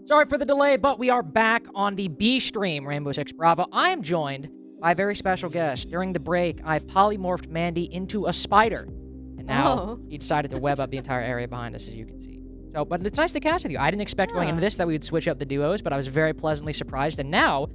Sorry for the delay, but we are back on the B stream, Rainbow Six Bravo. I am joined by a very special guest. During the break, I polymorphed Mandy into a spider, and now he decided to web up the entire area behind us, as you can see. So, but it's nice to cast with you. I didn't expect going into this that we would switch up the duos, but I was very pleasantly surprised, and now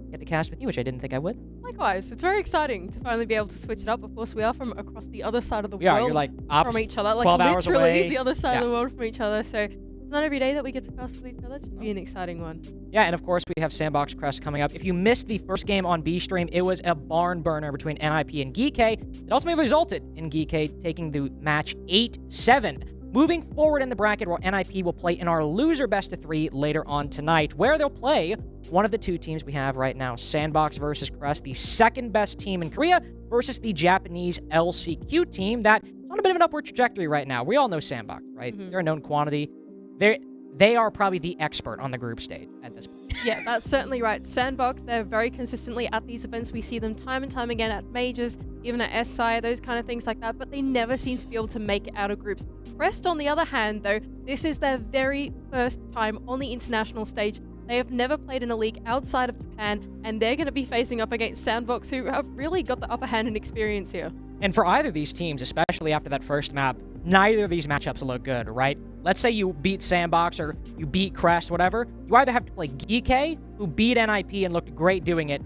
I get to cast with you, which I didn't think I would. Likewise, it's very exciting to finally be able to switch it up. Of course, we are from across the other side of the Yeah, world you're like from each other, like 12 hours literally away. the other side of the world from each other. So it's not every day that we get to cast with each other. It should be an exciting one. Yeah, and of course we have Sandbox Crest coming up. If you missed the first game on B stream, it was a barn burner between NIP and Geekay. It ultimately resulted in Geekay taking the match 8-7. Moving forward in the bracket, where NIP will play in our loser best of 3 later on tonight, where they'll play one of the two teams we have right now, Sandbox versus Crest, the second best team in Korea versus the Japanese LCQ team that is on a bit of an upward trajectory right now. We all know Sandbox, right? They're a known quantity. They are probably the expert on the group stage at this point. Yeah, that's certainly right. Sandbox, they're very consistently at these events. We see them time and time again at majors, even at SI, those kind of things like that, but they never seem to be able to make it out of groups. Crest, on the other hand, though, this is their very first time on the international stage. They have never played in a league outside of Japan, and they're going to be facing up against Sandbox, who have really got the upper hand in experience here. And for either of these teams, especially after that first map, neither of these matchups look good, right? Let's say you beat Sandbox or you beat Crest, whatever. You either have to play Geekay, who beat NIP and looked great doing it,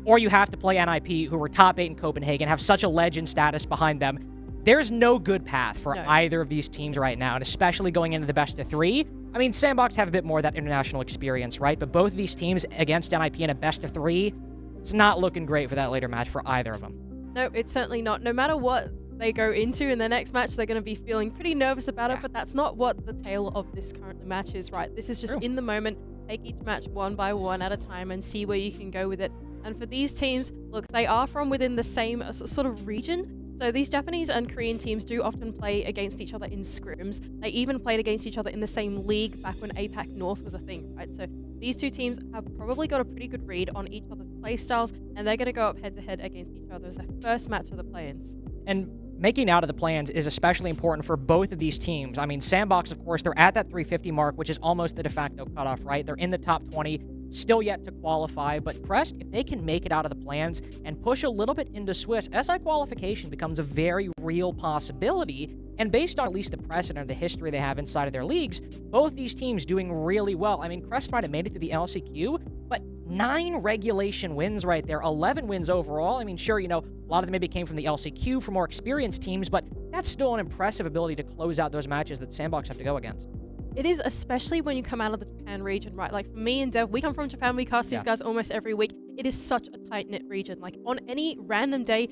or you have to play NIP, who were top 8 in Copenhagen, have such a legend status behind them. There's no good path for either of these teams right now, and especially going into the best of 3. I mean, Sandbox have a bit more of that international experience, right? But both of these teams against NIP in a best of 3, it's not looking great for that later match for either of them. No, it's certainly not. No matter what they go into in their next match, they're going to be feeling pretty nervous about it, but that's not what the tale of this current match is, right? This is just in the moment. Take each match one by one at a time and see where you can go with it. And for these teams, look, they are from within the same sort of region. So these Japanese and Korean teams do often play against each other in scrims. They even played against each other in the same league back when APAC North was a thing, right? So these two teams have probably got a pretty good read on each other's play styles, and they're going to go up head-to-head against each other as their first match of the play-ins. And making out of the plans is especially important for both of these teams. I mean, Sandbox, of course, they're at that 350 mark, which is almost the de facto cutoff, right? They're in the top 20. Still yet to qualify, but Crest, if they can make it out of the plans and push a little bit into Swiss, SI qualification becomes a very real possibility. And based on at least the precedent, the history they have inside of their leagues, both these teams doing really well. I mean, Crest might have made it to the LCQ, but 9 regulation wins right there, 11 wins overall. I mean, sure, you know, a lot of them maybe came from the LCQ for more experienced teams, but that's still an impressive ability to close out those matches that Sandbox have to go against. It is, especially when you come out of the Japan region, right? Like for me and Dev, we come from Japan, we cast these guys almost every week. It is such a tight-knit region. Like on any random day,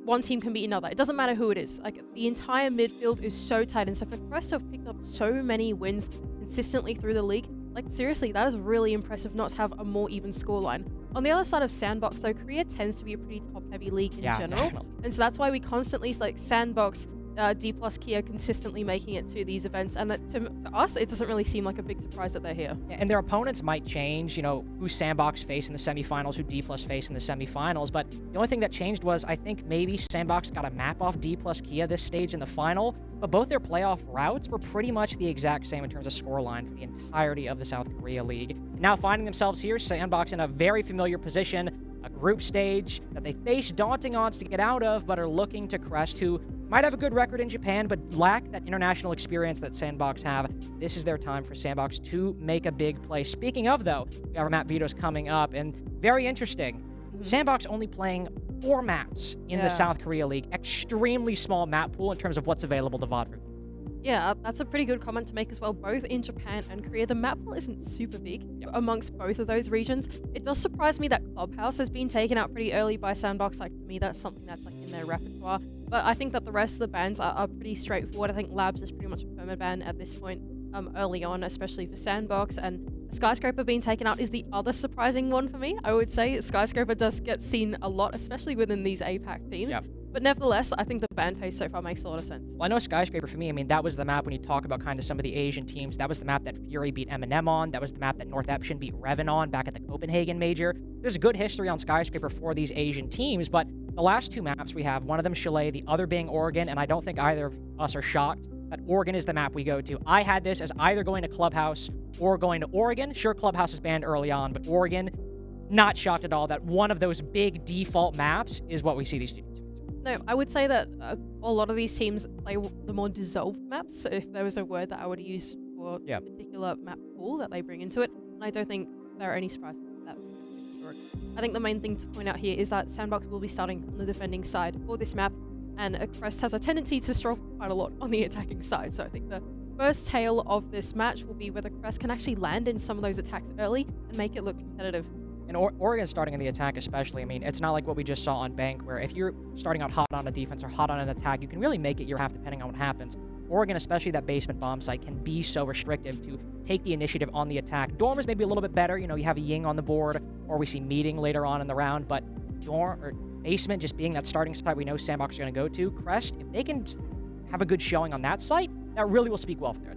one team can beat another. It doesn't matter who it is. Like the entire midfield is so tight. And so for Crest to have picked up so many wins consistently through the league, like seriously, that is really impressive not to have a more even scoreline. On the other side of Sandbox, though, Korea tends to be a pretty top-heavy league in general. Definitely. And so that's why we constantly, like Sandbox, D plus Kia consistently making it to these events, and that to us it doesn't really seem like a big surprise that they're here. Yeah, and their opponents might change, you know, who Sandbox face in the semifinals, who D plus face in the semifinals, but the only thing that changed was I think maybe Sandbox got a map off D plus Kia this stage in the final, but both their playoff routes were pretty much the exact same in terms of scoreline for the entirety of the South Korea League. And now finding themselves here, Sandbox in a very familiar position, a group stage that they face daunting odds to get out of, but are looking to Crest, who might have a good record in Japan, but lack that international experience that Sandbox have. This is their time for Sandbox to make a big play. Speaking of, though, we have our map vetoes coming up, and very interesting. Sandbox only playing 4 maps in the South Korea League. Extremely small map pool in terms of what's available to VOD. Yeah, that's a pretty good comment to make as well. Both in Japan and Korea, the map pool isn't super big amongst both of those regions. It does surprise me that Clubhouse has been taken out pretty early by Sandbox. Like, to me, that's something that's like in their repertoire. But I think that the rest of the bans are pretty straightforward. I think Labs is pretty much a permaban at this point early on, especially for Sandbox. And Skyscraper being taken out is the other surprising one for me. I would say Skyscraper does get seen a lot, especially within these APAC teams. Yep. But nevertheless, I think the ban phase so far makes a lot of sense. Well, I know Skyscraper for me, I mean, that was the map when you talk about kind of some of the Asian teams. That was the map that Fury beat Eminem on. That was the map that North Eption beat Revan on back at the Copenhagen Major. There's a good history on Skyscraper for these Asian teams, but the last 2 maps we have, one of them Chile, the other being Oregon, and I don't think either of us are shocked that Oregon is the map we go to. I had this as either going to Clubhouse or going to Oregon. Sure, Clubhouse is banned early on, but Oregon, not shocked at all that one of those big default maps is what we see these teams. No, I would say that a lot of these teams play the more dissolved maps. So if there was a word that I would use for this particular map pool that they bring into it, and I don't think there are any surprises with that. I think the main thing to point out here is that Sandbox will be starting on the defending side for this map, and Crest has a tendency to struggle quite a lot on the attacking side. So I think the first tale of this match will be whether Crest can actually land in some of those attacks early and make it look competitive. And Oregon starting in the attack especially, I mean, it's not like what we just saw on Bank, where if you're starting out hot on a defense or hot on an attack, you can really make it your half depending on what happens. Oregon, especially that basement bomb site, can be so restrictive to take the initiative on the attack. Dormers maybe a little bit better, you know, you have a Ying on the board, or we see Meeting later on in the round, but basement just being that starting site we know Sandbox are going to go to, Crest, if they can have a good showing on that site, that really will speak well for their.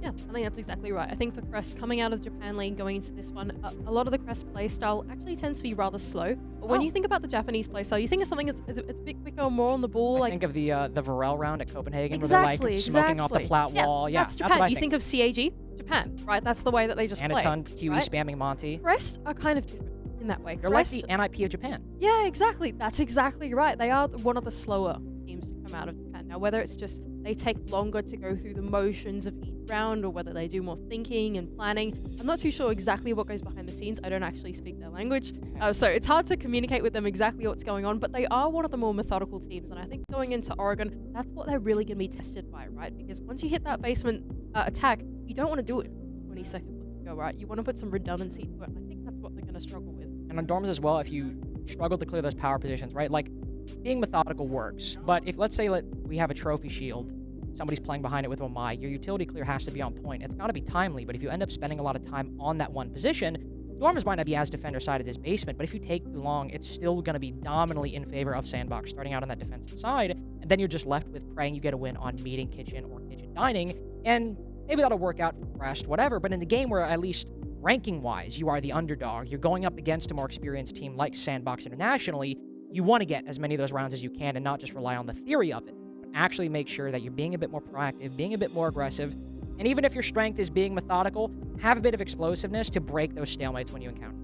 Yeah, I think that's exactly right. I think for Crest, coming out of Japan lane, going into this one, a lot of the Crest playstyle actually tends to be rather slow. But when you think about the Japanese playstyle, you think of something that's a bit quicker, more on the ball. I think of the Varel round at Copenhagen, exactly, where they're like smoking off the plat wall. Yeah, that's Japan. You think of CAG, Japan, right? That's the way that they just play. Anaton, QE right? spamming Monty. Crest are kind of different in that way. They're like the NIP of Japan. Yeah, exactly. That's exactly right. They are one of the slower teams to come out of Japan. Now, whether it's just they take longer to go through the motions of each round, or whether they do more thinking and planning, I'm not too sure exactly what goes behind the scenes. I don't actually speak their language, so it's hard to communicate with them exactly what's going on, but they are one of the more methodical teams, and I think going into Oregon, that's what they're really going to be tested by, right? Because once you hit that basement attack, you don't want to do it 20 seconds ago, right? You want to put some redundancy to it, and I think that's what they're going to struggle with. And on Dorms as well, if you struggle to clear those power positions, right? Like, being methodical works, but if, let's say, we have a trophy shield, somebody's playing behind it with Omai, your utility clear has to be on point. It's got to be timely, but if you end up spending a lot of time on that one position, Dormers might not be as defender-sided as basement, but if you take too long, it's still going to be dominantly in favor of Sandbox starting out on that defensive side, and then you're just left with praying you get a win on Meeting Kitchen or Kitchen Dining, and maybe that'll work out for Crest, whatever, but in the game where at least ranking-wise you are the underdog, you're going up against a more experienced team like Sandbox internationally, you want to get as many of those rounds as you can and not just rely on the theory of it. Actually make sure that you're being a bit more proactive, being a bit more aggressive, and even if your strength is being methodical, have a bit of explosiveness to break those stalemates when you encounter.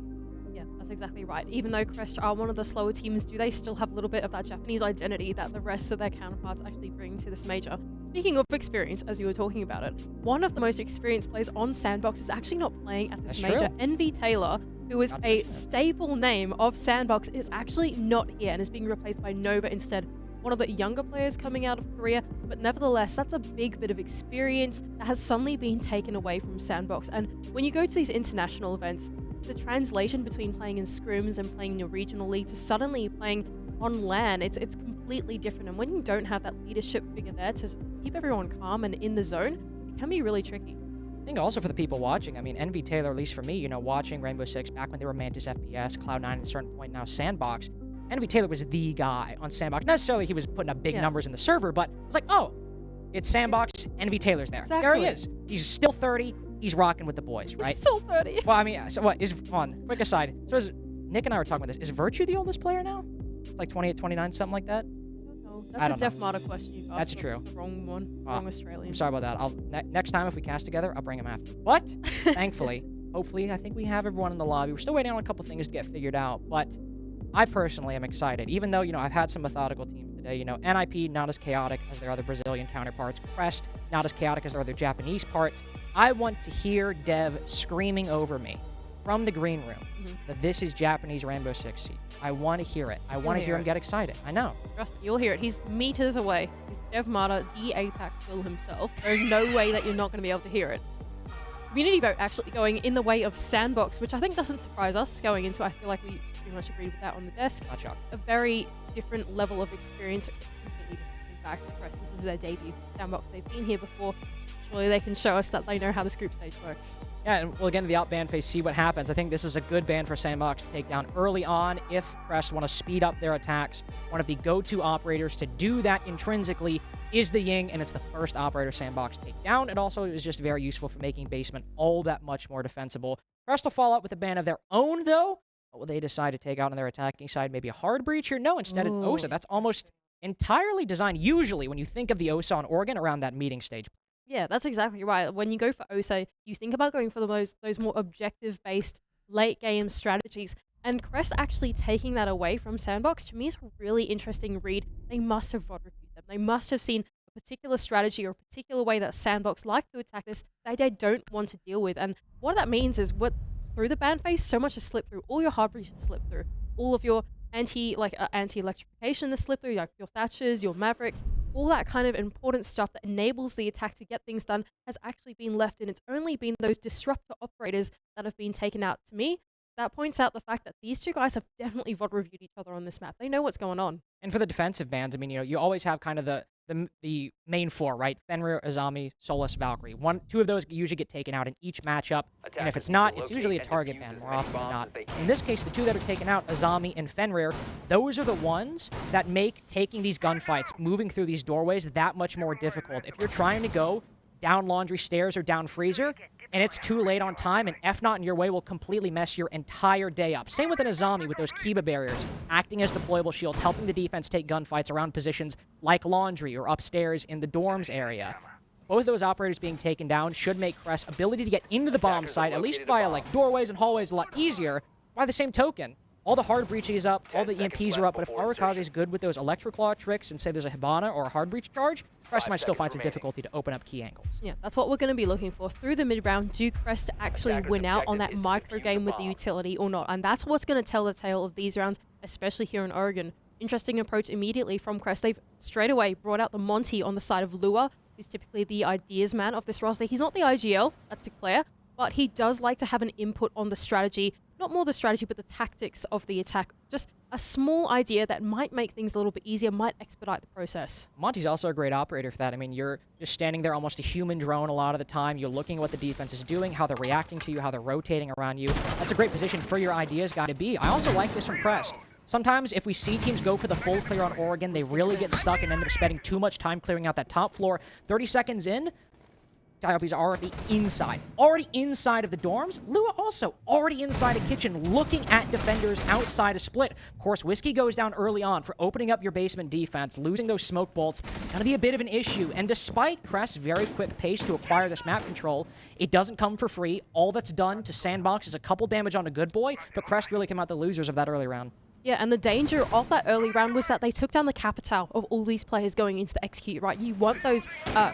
Yeah, that's exactly right. Even though Crest are one of the slower teams, do they still have a little bit of that Japanese identity that the rest of their counterparts actually bring to this major? Speaking of experience, as you were talking about it, one of the most experienced players on Sandbox is actually not playing at this major. Envy Taylor, who is a staple name of Sandbox, is actually not here and is being replaced by Nova instead. One of the younger players coming out of Korea, but nevertheless, that's a big bit of experience that has suddenly been taken away from Sandbox. And when you go to these international events, the translation between playing in scrims and playing in a regional league to suddenly playing on LAN, it's completely different. And when you don't have that leadership figure there to keep everyone calm and in the zone, it can be really tricky. I think also for the people watching, I mean, Envy Taylor, at least for me, you know, watching Rainbow Six back when they were Mantis FPS, Cloud9 at a certain point, now Sandbox, Envy Taylor was the guy on Sandbox. Not necessarily he was putting up big numbers in the server, but it's like, oh, it's Sandbox, Envy Taylor's there. Exactly. There he is. He's still 30. He's rocking with the boys, right? He's still 30. Well, I mean, so what is, on, quick aside. So Nick and I were talking about this. Is Virtue the oldest player now? It's like 28, 29, something like that? That's a Def Mata question you've asked. That's true. The wrong one. Wrong Australian. I'm sorry about that. Next time if we cast together, I'll bring him after. But, thankfully, hopefully, I think we have everyone in the lobby. We're still waiting on a couple things to get figured out, but I personally am excited, even though, you know, I've had some methodical teams today. You know, NIP, not as chaotic as their other Brazilian counterparts. Crest, not as chaotic as their other Japanese parts. I want to hear Dev screaming over me from the green room that this is Japanese Rainbow Six Siege. I want to hear it. I want to hear him get excited. I know. Trust me, you'll hear it. He's meters away. It's Dev Mata, the APAC Phil himself. There's no way that you're not going to be able to hear it. Community vote actually going in the way of Sandbox, which I think doesn't surprise us going into. I feel like we pretty much agreed with that on the desk. Gotcha. A very different level of experience. Completely different. In fact, Crest, this is their debut. Sandbox, they've been here before. Surely they can show us that they know how this group stage works. Yeah, and we'll get into the outban phase, see what happens. I think this is a good ban for Sandbox to take down early on if Crest want to speed up their attacks. One of the go-to operators to do that intrinsically is the Ying, and it's the first operator Sandbox take down. It also is just very useful for making basement all that much more defensible. Crest will follow up with a ban of their own, though. What will they decide to take out on their attacking side? Maybe a hard breacher? No, instead an Osa. That's almost entirely designed, usually, when you think of the OSA on Oregon, around that meeting stage. Yeah, that's exactly right. When you go for OSA, you think about going for those more objective-based late-game strategies. And Crest actually taking that away from Sandbox, to me, is a really interesting read. They must have VOD reviewed them. They must have seen a particular strategy or a particular way that Sandbox like to attack this that they don't want to deal with. And what that means is through the ban phase, so much is slipped through. All your hard breaches slip through. All of your anti-electrification is slip through, like your Thatchers, your Mavericks, all that kind of important stuff that enables the attack to get things done has actually been left in. It's only been those disruptor operators that have been taken out. To me, that points out the fact that these two guys have definitely VOD reviewed each other on this map. They know what's going on. And for the defensive bans, I mean, you always have kind of the main four, right? Fenrir, Azami, Solus, Valkyrie. Two of those usually get taken out in each matchup, and if it's not, it's usually a target ban more often than not. In this case, the two that are taken out, Azami and Fenrir, those are the ones that make taking these gunfights, moving through these doorways, that much more difficult. If you're trying to go down Laundry Stairs or down Freezer, and it's too late on time, and F not in your way will completely mess your entire day up. Same with an Azami with those Kiba barriers, acting as deployable shields, helping the defense take gunfights around positions like Laundry or upstairs in the dorms area. Both of those operators being taken down should make Crest's ability to get into the bomb site, at least via like doorways and hallways, a lot easier. By the same token, all the hard breaches up, all the EMPs are up, but if Arakaze is good with those Electroclaw tricks and say there's a Hibana or a hard breach charge, Crest might still find some difficulty to open up key angles. Yeah, that's what we're going to be looking for. Through the mid-round, do Crest actually win out on that micro game with the utility or not? And that's what's going to tell the tale of these rounds, especially here in Oregon. Interesting approach immediately from Crest. They've straight away brought out the Monty on the side of Lua, who's typically the ideas man of this roster. He's not the IGL, that's clear, but he does like to have an input on the strategy. Not more the strategy, but the tactics of the attack. Just a small idea that might make things a little bit easier, might expedite the process. Monty's also a great operator for that. I mean, you're just standing there almost a human drone a lot of the time. You're looking at what the defense is doing, how they're reacting to you, how they're rotating around you. That's a great position for your ideas guy to be. I also like this from Crest. Sometimes if we see teams go for the full clear on Oregon, they really get stuck and end up spending too much time clearing out that top floor. 30 seconds in, Tiopi's already inside of the dorms. Lua also already inside a kitchen, looking at defenders outside a split. Of course, Whiskey goes down early on for opening up your basement defense, losing those smoke bolts. Gonna be a bit of an issue. And despite Crest's very quick pace to acquire this map control, it doesn't come for free. All that's done to Sandbox is a couple damage on a good boy, but Crest really came out the losers of that early round. Yeah, and the danger of that early round was that they took down the capital of all these players going into the execute, right? You want those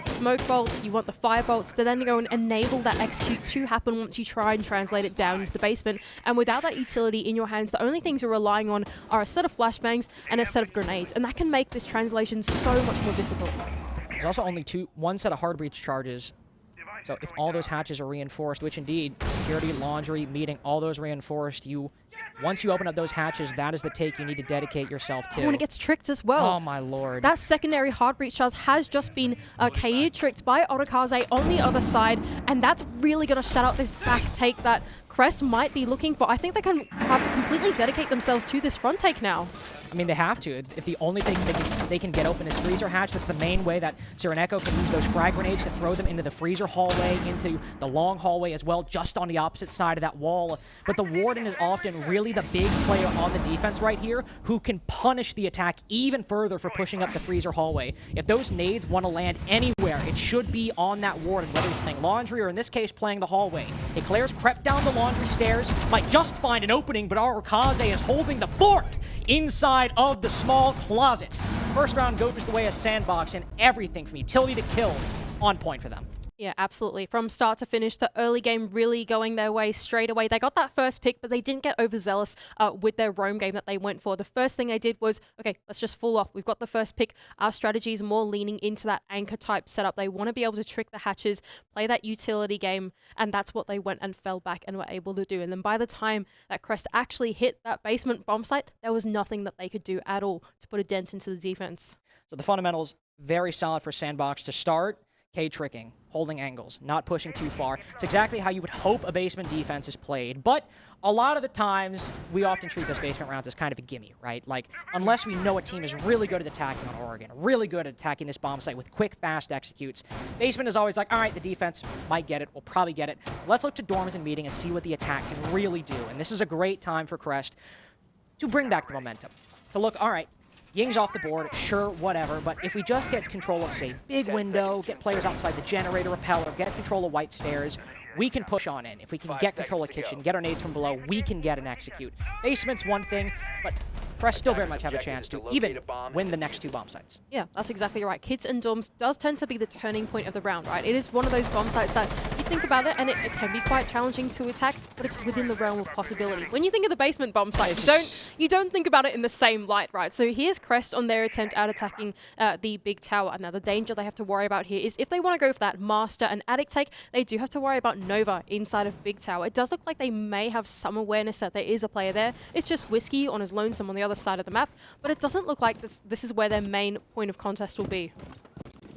smoke bolts, you want the fire bolts to then go and enable that execute to happen once you try and translate it down into the basement. And without that utility in your hands, the only things you're relying on are a set of flashbangs and a set of grenades. And that can make this translation so much more difficult. There's also only one set of hard breach charges. So if all those hatches are reinforced, which indeed, security, laundry, meeting, all those reinforced, once you open up those hatches, that is the take you need to dedicate yourself to. Oh, and it gets tricked as well. Oh, my lord. That secondary hard breach charge has just been KE tricked by Arakaze on the other side, and that's really going to shut out this back take that Crest might be looking for. I think they have to completely dedicate themselves to this front take now. I mean, they have to. If the only thing they can get open is freezer hatch, that's the main way that Sireneko can use those frag grenades to throw them into the freezer hallway, into the long hallway as well, just on the opposite side of that wall. But the Warden is often really the big player on the defense right here who can punish the attack even further for pushing up the freezer hallway. If those nades want to land anywhere, it should be on that Warden, whether he's playing laundry or in this case playing the hallway. Eclair's crept down the laundry stairs, might just find an opening, but Arakaze is holding the fort inside of the small closet. First round goes the way of Sandbox, and everything from utility to kills on point for them. Yeah, absolutely. From start to finish, the early game really going their way straight away. They got that first pick, but they didn't get overzealous with their roam game that they went for. The first thing they did was, okay, let's just full off. We've got the first pick. Our strategy is more leaning into that anchor type setup. They want to be able to trick the hatches, play that utility game, and that's what they went and fell back and were able to do. And then by the time that Crest actually hit that basement bomb site, there was nothing that they could do at all to put a dent into the defense. So the fundamentals, very solid for Sandbox to start. K-tricking, holding angles, not pushing too far. It's exactly how you would hope a basement defense is played, but a lot of the times, we often treat those basement rounds as kind of a gimme, right? Like, unless we know a team is really good at attacking on Oregon, really good at attacking this bomb site with quick, fast executes, basement is always like, all right, the defense might get it, we'll probably get it. Let's look to dorms and meeting and see what the attack can really do, and this is a great time for Crest to bring back the momentum. To look, all right, Ying's off the board, sure, whatever, but if we just get control of, say, big window, get players outside the generator repeller, get control of white stairs, we can push on in. If we can get control of kitchen, get our nades from below, we can get an execute. Basement's one thing, but Crest still very much have a chance to even win the next 2 bomb sites. Yeah, that's exactly right. Kids and dorms does tend to be the turning point of the round, right? It is one of those bomb sites that you think about it and it can be quite challenging to attack, but it's within the realm of possibility. When you think of the basement bomb site, you don't think about it in the same light, right? So here's Crest on their attempt at attacking the big tower. Now the danger they have to worry about here is if they want to go for that master and addict take, they do have to worry about Nova inside of big tower. It does look like they may have some awareness that there is a player there. It's just Whiskey on his lonesome on the other side of the map, but it doesn't look like this is where their main point of contest will be.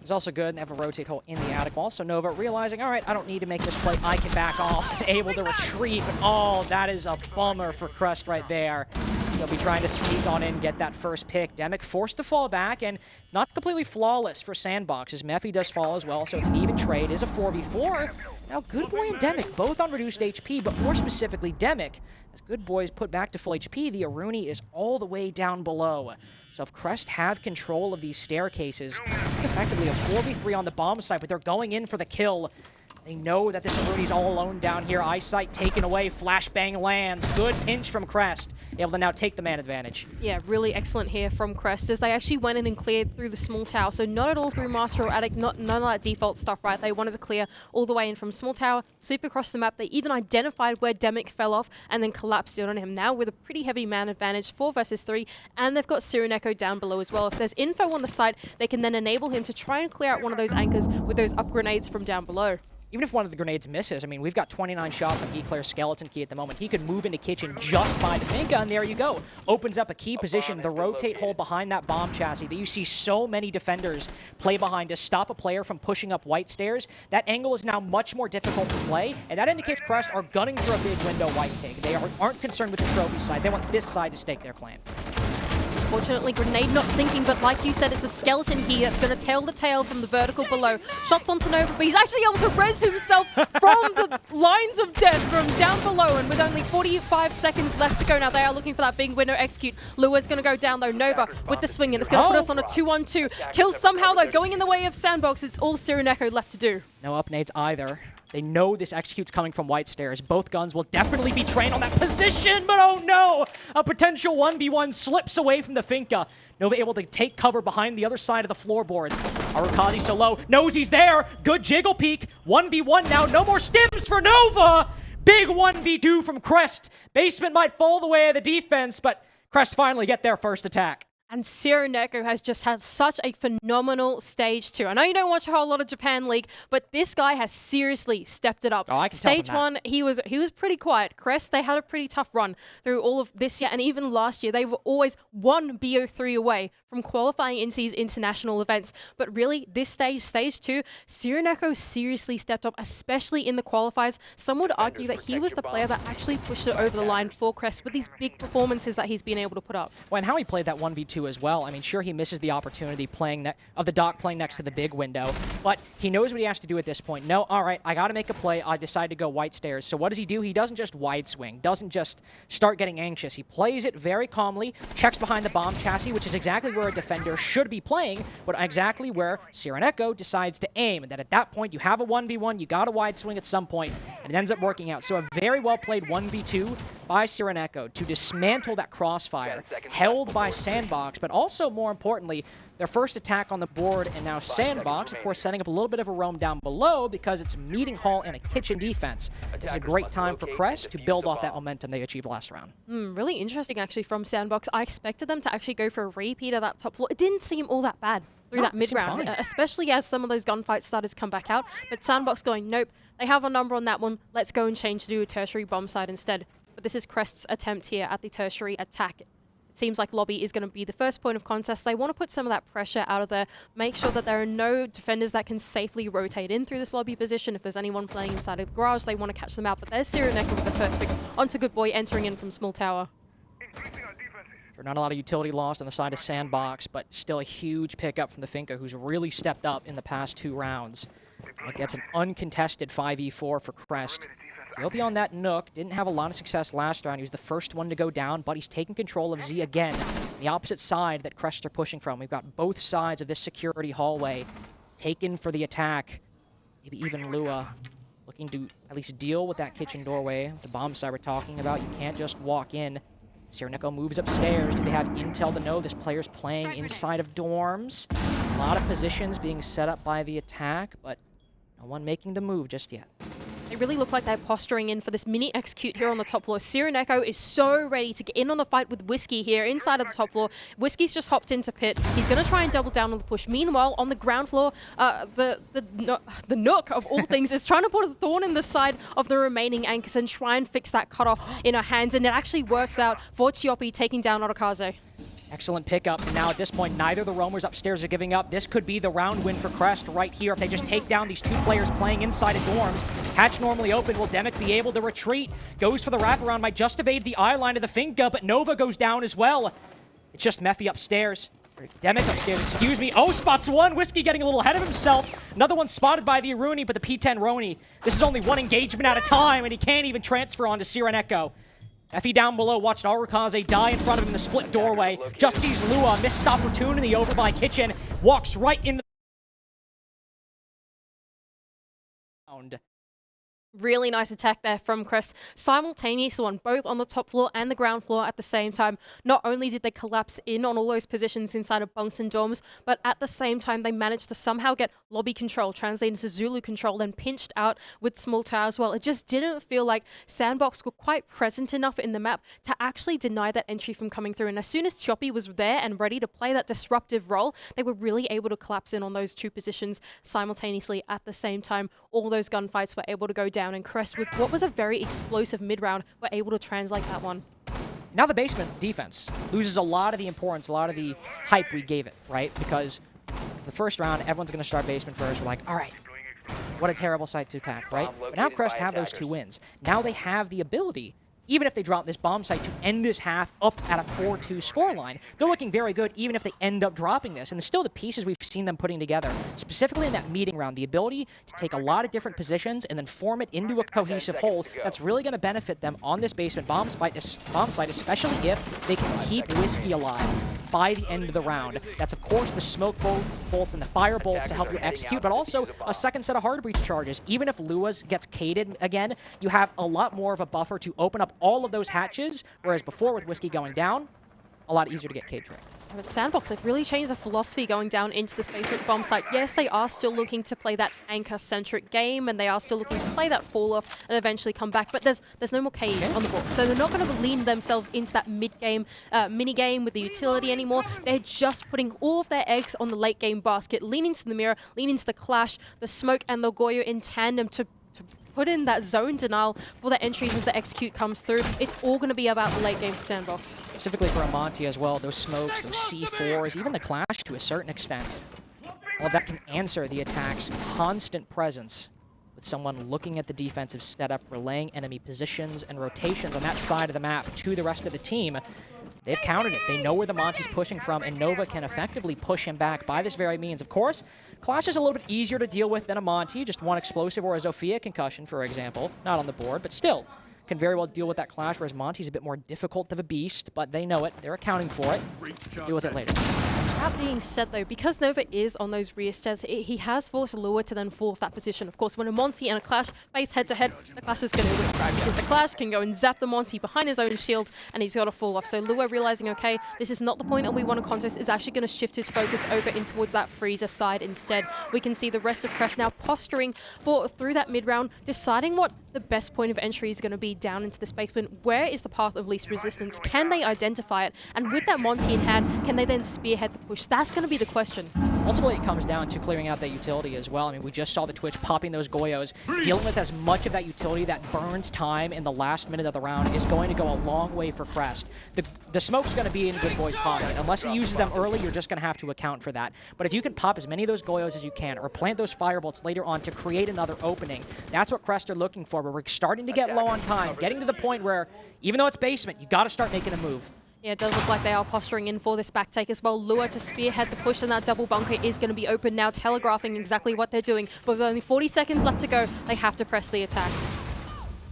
It's also good, they have a rotate hole in the attic wall, so Nova realizing, all right, I don't need to make this play, I can back off, is able to retreat, but oh, that is a bummer for Crest right there. They'll be trying to sneak on in, get that first pick. Demic forced to fall back, and it's not completely flawless for Sandbox, as Mephi does fall as well, so it's an even trade. It is a 4v4. Now, Good Boy and Demic, both on reduced HP, but more specifically, Demic, as Good Boy is put back to full HP, the Aruni is all the way down below. So if Crest have control of these staircases, it's effectively a 4v3 on the bomb site, but they're going in for the kill. They know that this Aruni's all alone down here. Eyesight taken away. Flashbang lands. Good pinch from Crest. Able to now take the man advantage. Yeah, really excellent here from Crest as they actually went in and cleared through the small tower. So not at all through Master or Attic. None of that default stuff, right? They wanted to clear all the way in from small tower, sweep across the map. They even identified where Demic fell off and then collapsed in on him. Now with a pretty heavy man advantage, 4 versus 3. And they've got Sireneko down below as well. If there's info on the site, they can then enable him to try and clear out one of those anchors with those up grenades from down below. Even if one of the grenades misses, I mean, we've got 29 shots on Eclair's skeleton key at the moment. He could move into kitchen just by the Finka, and there you go. Opens up a key position, the rotate hole behind that bomb chassis that you see so many defenders play behind to stop a player from pushing up white stairs. That angle is now much more difficult to play, and that indicates Crest are gunning for a big window white take. They aren't concerned with the trophy side. They want this side to stake their claim. Fortunately, grenade not sinking, but like you said, it's a skeleton key that's going to tail the tail from the vertical below. Shots onto Nova, but he's actually able to res himself from the lines of death from down below, and with only 45 seconds left to go now, they are looking for that big window execute. Lua's going to go down though. Nova with the swing, and it's going to put us on a 2-on-2. Kills somehow though, going in the way of Sandbox. It's all Sireneko left to do. No up nades either. They know this execute's coming from white stairs. Both guns will definitely be trained on that position, but oh no! A potential 1v1 slips away from the Finka. Nova able to take cover behind the other side of the floorboards. Arukazi so low, knows he's there. Good jiggle peek. 1v1 now, no more stims for Nova! Big 1v2 from Crest. Basement might fall the way of the defense, but Crest finally get their first attack. And Sireneko has just had such a phenomenal stage 2. I know you don't watch a whole lot of Japan League, but this guy has seriously stepped it up. Oh, I can tell Stage 1, he was pretty quiet. Crest, they had a pretty tough run through all of this year, and even last year, they were always one BO3 away from qualifying into these international events. But really, this stage, stage 2, Sireneko seriously stepped up, especially in the qualifiers. Some would argue that he was the player that actually pushed it over the line for Crest with these big performances that he's been able to put up. Well, and how he played that 1v2 as well. I mean, sure, he misses the opportunity of the Doc playing next to the big window, but he knows what he has to do at this point. No, all right, I got to make a play. I decide to go white stairs. So what does he do? He doesn't just wide swing, doesn't just start getting anxious. He plays it very calmly, checks behind the bomb chassis, which is exactly where a defender should be playing, but exactly where Sireneko decides to aim. And that at that point, you have a 1v1, you got a wide swing at some point, and it ends up working out. So a very well played 1v2 by Sireneko to dismantle that crossfire, held by Sandbox, but also, more importantly, their first attack on the board, and now Sandbox, of course, setting up a little bit of a roam down below because it's a meeting hall and a kitchen defense. This is a great time for Crest to build off that momentum they achieved last round. Really interesting, actually, from Sandbox. I expected them to actually go for a repeat of that top floor. It didn't seem all that bad through that mid-round, especially as some of those gunfights started to come back out. But Sandbox going, nope, they have a number on that one. Let's go and change to do a tertiary bomb site instead. But this is Crest's attempt here at the tertiary attack. It seems like lobby is going to be the first point of contest. They want to put some of that pressure out of there, make sure that there are no defenders that can safely rotate in through this lobby position. If there's anyone playing inside of the garage, they want to catch them out. But there's Sireneko with the first pick onto Good Boy, entering in from small tower. Sure, not a lot of utility lost on the side of Sandbox, but still a huge pickup from the Finka, who's really stepped up in the past 2 rounds. It gets an uncontested 5v4 for Crest. Yopi on that Nook didn't have a lot of success last round. He was the first one to go down, but he's taking control of Z again. The opposite side that Crest are pushing from. We've got both sides of this security hallway taken for the attack. Maybe even Lua looking to at least deal with that kitchen doorway. The bomb site we're talking about, you can't just walk in. Sireneko moves upstairs. Do they have intel to know this player's playing inside of dorms? A lot of positions being set up by the attack, but no one making the move just yet. They really look like they're posturing in for this mini execute here on the top floor. Sireneko is so ready to get in on the fight with Whiskey here inside of the top floor. Whiskey's just hopped into pit. He's going to try and double down on the push. Meanwhile, on the ground floor, the Nook, of all things, is trying to put a thorn in the side of the remaining anchors and try and fix that cutoff in her hands. And it actually works out for Tiopi taking down Otakaze. Excellent pickup, and now at this point, neither of the roamers upstairs are giving up. This could be the round win for Crest right here if they just take down these two players playing inside of dorms. Hatch normally open. Will Demic be able to retreat? Goes for the wraparound, might just evade the eye line of the Finka, but Nova goes down as well. It's just Mephi upstairs. Demic upstairs, excuse me. Oh, spots one. Whiskey getting a little ahead of himself. Another one spotted by the Aruni, but the P10 Roni. This is only one engagement at a time, and he can't even transfer onto Sireneko. Effie down below watched Arukaze die in front of him in the split doorway. Just sees Lua, missed opportunity over by Kitchen. Walks right into the Really nice attack there from Crest. Simultaneous one, both on the top floor and the ground floor at the same time. Not only did they collapse in on all those positions inside of bunks and dorms, but at the same time they managed to somehow get lobby control, translated into Zulu control, and pinched out with Small Tower as well. It just didn't feel like Sandbox were quite present enough in the map to actually deny that entry from coming through. And as soon as Choppy was there and ready to play that disruptive role, they were really able to collapse in on those two positions simultaneously at the same time. All those gunfights were able to go down, and Crest, with what was a very explosive mid-round, were able to translate that one. Now the basement defense loses a lot of the importance, a lot of the hype we gave it, right? Because the first round, everyone's going to start basement first. We're like, all right, what a terrible site to attack, right? But now Crest have those 2 wins. Now they have the ability, even if they drop this bomb site, to end this half up at a 4-2 scoreline. They're looking very good even if they end up dropping this. And still the pieces we've seen them putting together, specifically in that meeting round, the ability to take a lot of different positions and then form it into a cohesive whole that's really going to benefit them on this basement bomb site, especially if they can keep Whiskey alive by the end of the round. That's, of course, the smoke bolts and the fire bolts to help you execute, but also a second set of hard breach charges. Even if Lua's gets cated again, you have a lot more of a buffer to open up all of those hatches, whereas before with Whiskey going down, a lot easier to get cage tricked. But Sandbox, they've really changed the philosophy going down into this basement bomb site. Yes, they are still looking to play that anchor-centric game, and they are still looking to play that fall-off and eventually come back, but there's no more cage on the board. So they're not going to lean themselves into that mid-game mini-game with the utility anymore. They're just putting all of their eggs on the late-game basket, lean into the mirror, lean into the clash, the smoke, and the Goyo in tandem to put in that zone denial for the entries as the execute comes through. It's all going to be about the late game for Sandbox. Specifically for Amonte as well, those smokes, those C4s, even the clash to a certain extent. All of that can answer the attack's constant presence with someone looking at the defensive setup, relaying enemy positions and rotations on that side of the map to the rest of the team. They've countered it. They know where the Monty's pushing from, and Nova can effectively push him back by this very means. Of course, Clash is a little bit easier to deal with than a Monty, just one explosive or a Zofia concussion, for example. Not on the board, but still can very well deal with that Clash, whereas Monty's a bit more difficult of a beast, but they know it. They're accounting for it. Deal with it later. That being said, though, because Nova is on those rear stairs, he has forced Lua to then fall off that position. Of course, when a Monty and a Clash face head-to-head, the Clash is going to win, right? Because the Clash can go and zap the Monty behind his own shield, and he's got to fall off. So Lua realizing, okay, this is not the point that we want to contest, is actually going to shift his focus over in towards that freezer side instead. We can see the rest of Crest now posturing through that mid-round, deciding what the best point of entry is going to be down into this basement. Where is the path of least resistance? Can they identify it? And with that Monty in hand, can they then spearhead the push? That's going to be the question. Ultimately, it comes down to clearing out that utility as well. I mean, we just saw the Twitch popping those Goyos. Dealing with as much of that utility that burns time in the last minute of the round is going to go a long way for Crest. The smoke's going to be in Good Boy's pocket. Unless he uses them early, you're just going to have to account for that. But if you can pop as many of those Goyos as you can, or plant those firebolts later on to create another opening, that's what Crest are looking for. But we're starting to get low on time, getting to the point where, even though it's basement, you got to start making a move. Yeah, it does look like they are posturing in for this back take as well. Lua to spearhead the push, and that double bunker is going to be open now, telegraphing exactly what they're doing. But with only 40 seconds left to go, they have to press the attack.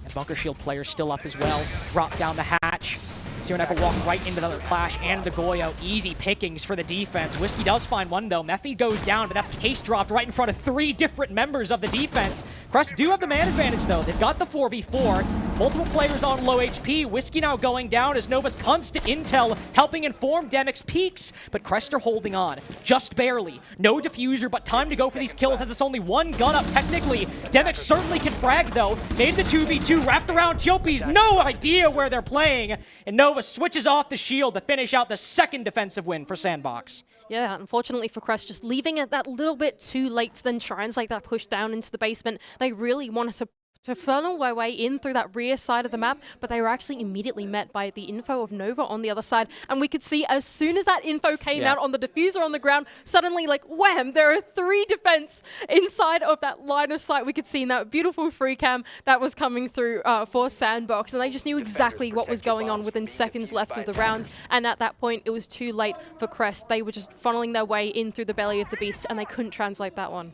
And Bunker Shield players still up as well. Drop down the hatch. Cyreneko walking right into the Clash and the Goyo. Easy pickings for the defense. Whiskey does find one, though. Mephi goes down, but that's case dropped right in front of 3 different members of the defense. Crest do have the man advantage, though. They've got the 4v4. Multiple players on low HP. Whiskey now going down as Nova's constant intel helping inform Demic's peaks, but Crest are holding on. Just barely. No diffuser, but time to go for these kills as it's only 1 gun up technically. Demic certainly can frag, though. Made the 2v2, wrapped around Tiopi's. No idea where they're playing. And Nova switches off the shield to finish out the 2nd defensive win for Sandbox. Yeah, unfortunately for Crest, just leaving it that little bit too late to then translate that push down into the basement. They really wanted to funnel their way in through that rear side of the map, but they were actually immediately met by the info of Nova on the other side. And we could see as soon as that info came out on the diffuser on the ground, suddenly, like, wham, there are 3 defense inside of that line of sight. We could see in that beautiful free cam that was coming through for Sandbox, and they just knew exactly what was going on within seconds left of the round. And at that point, it was too late for Crest. They were just funneling their way in through the belly of the beast, and they couldn't translate that one.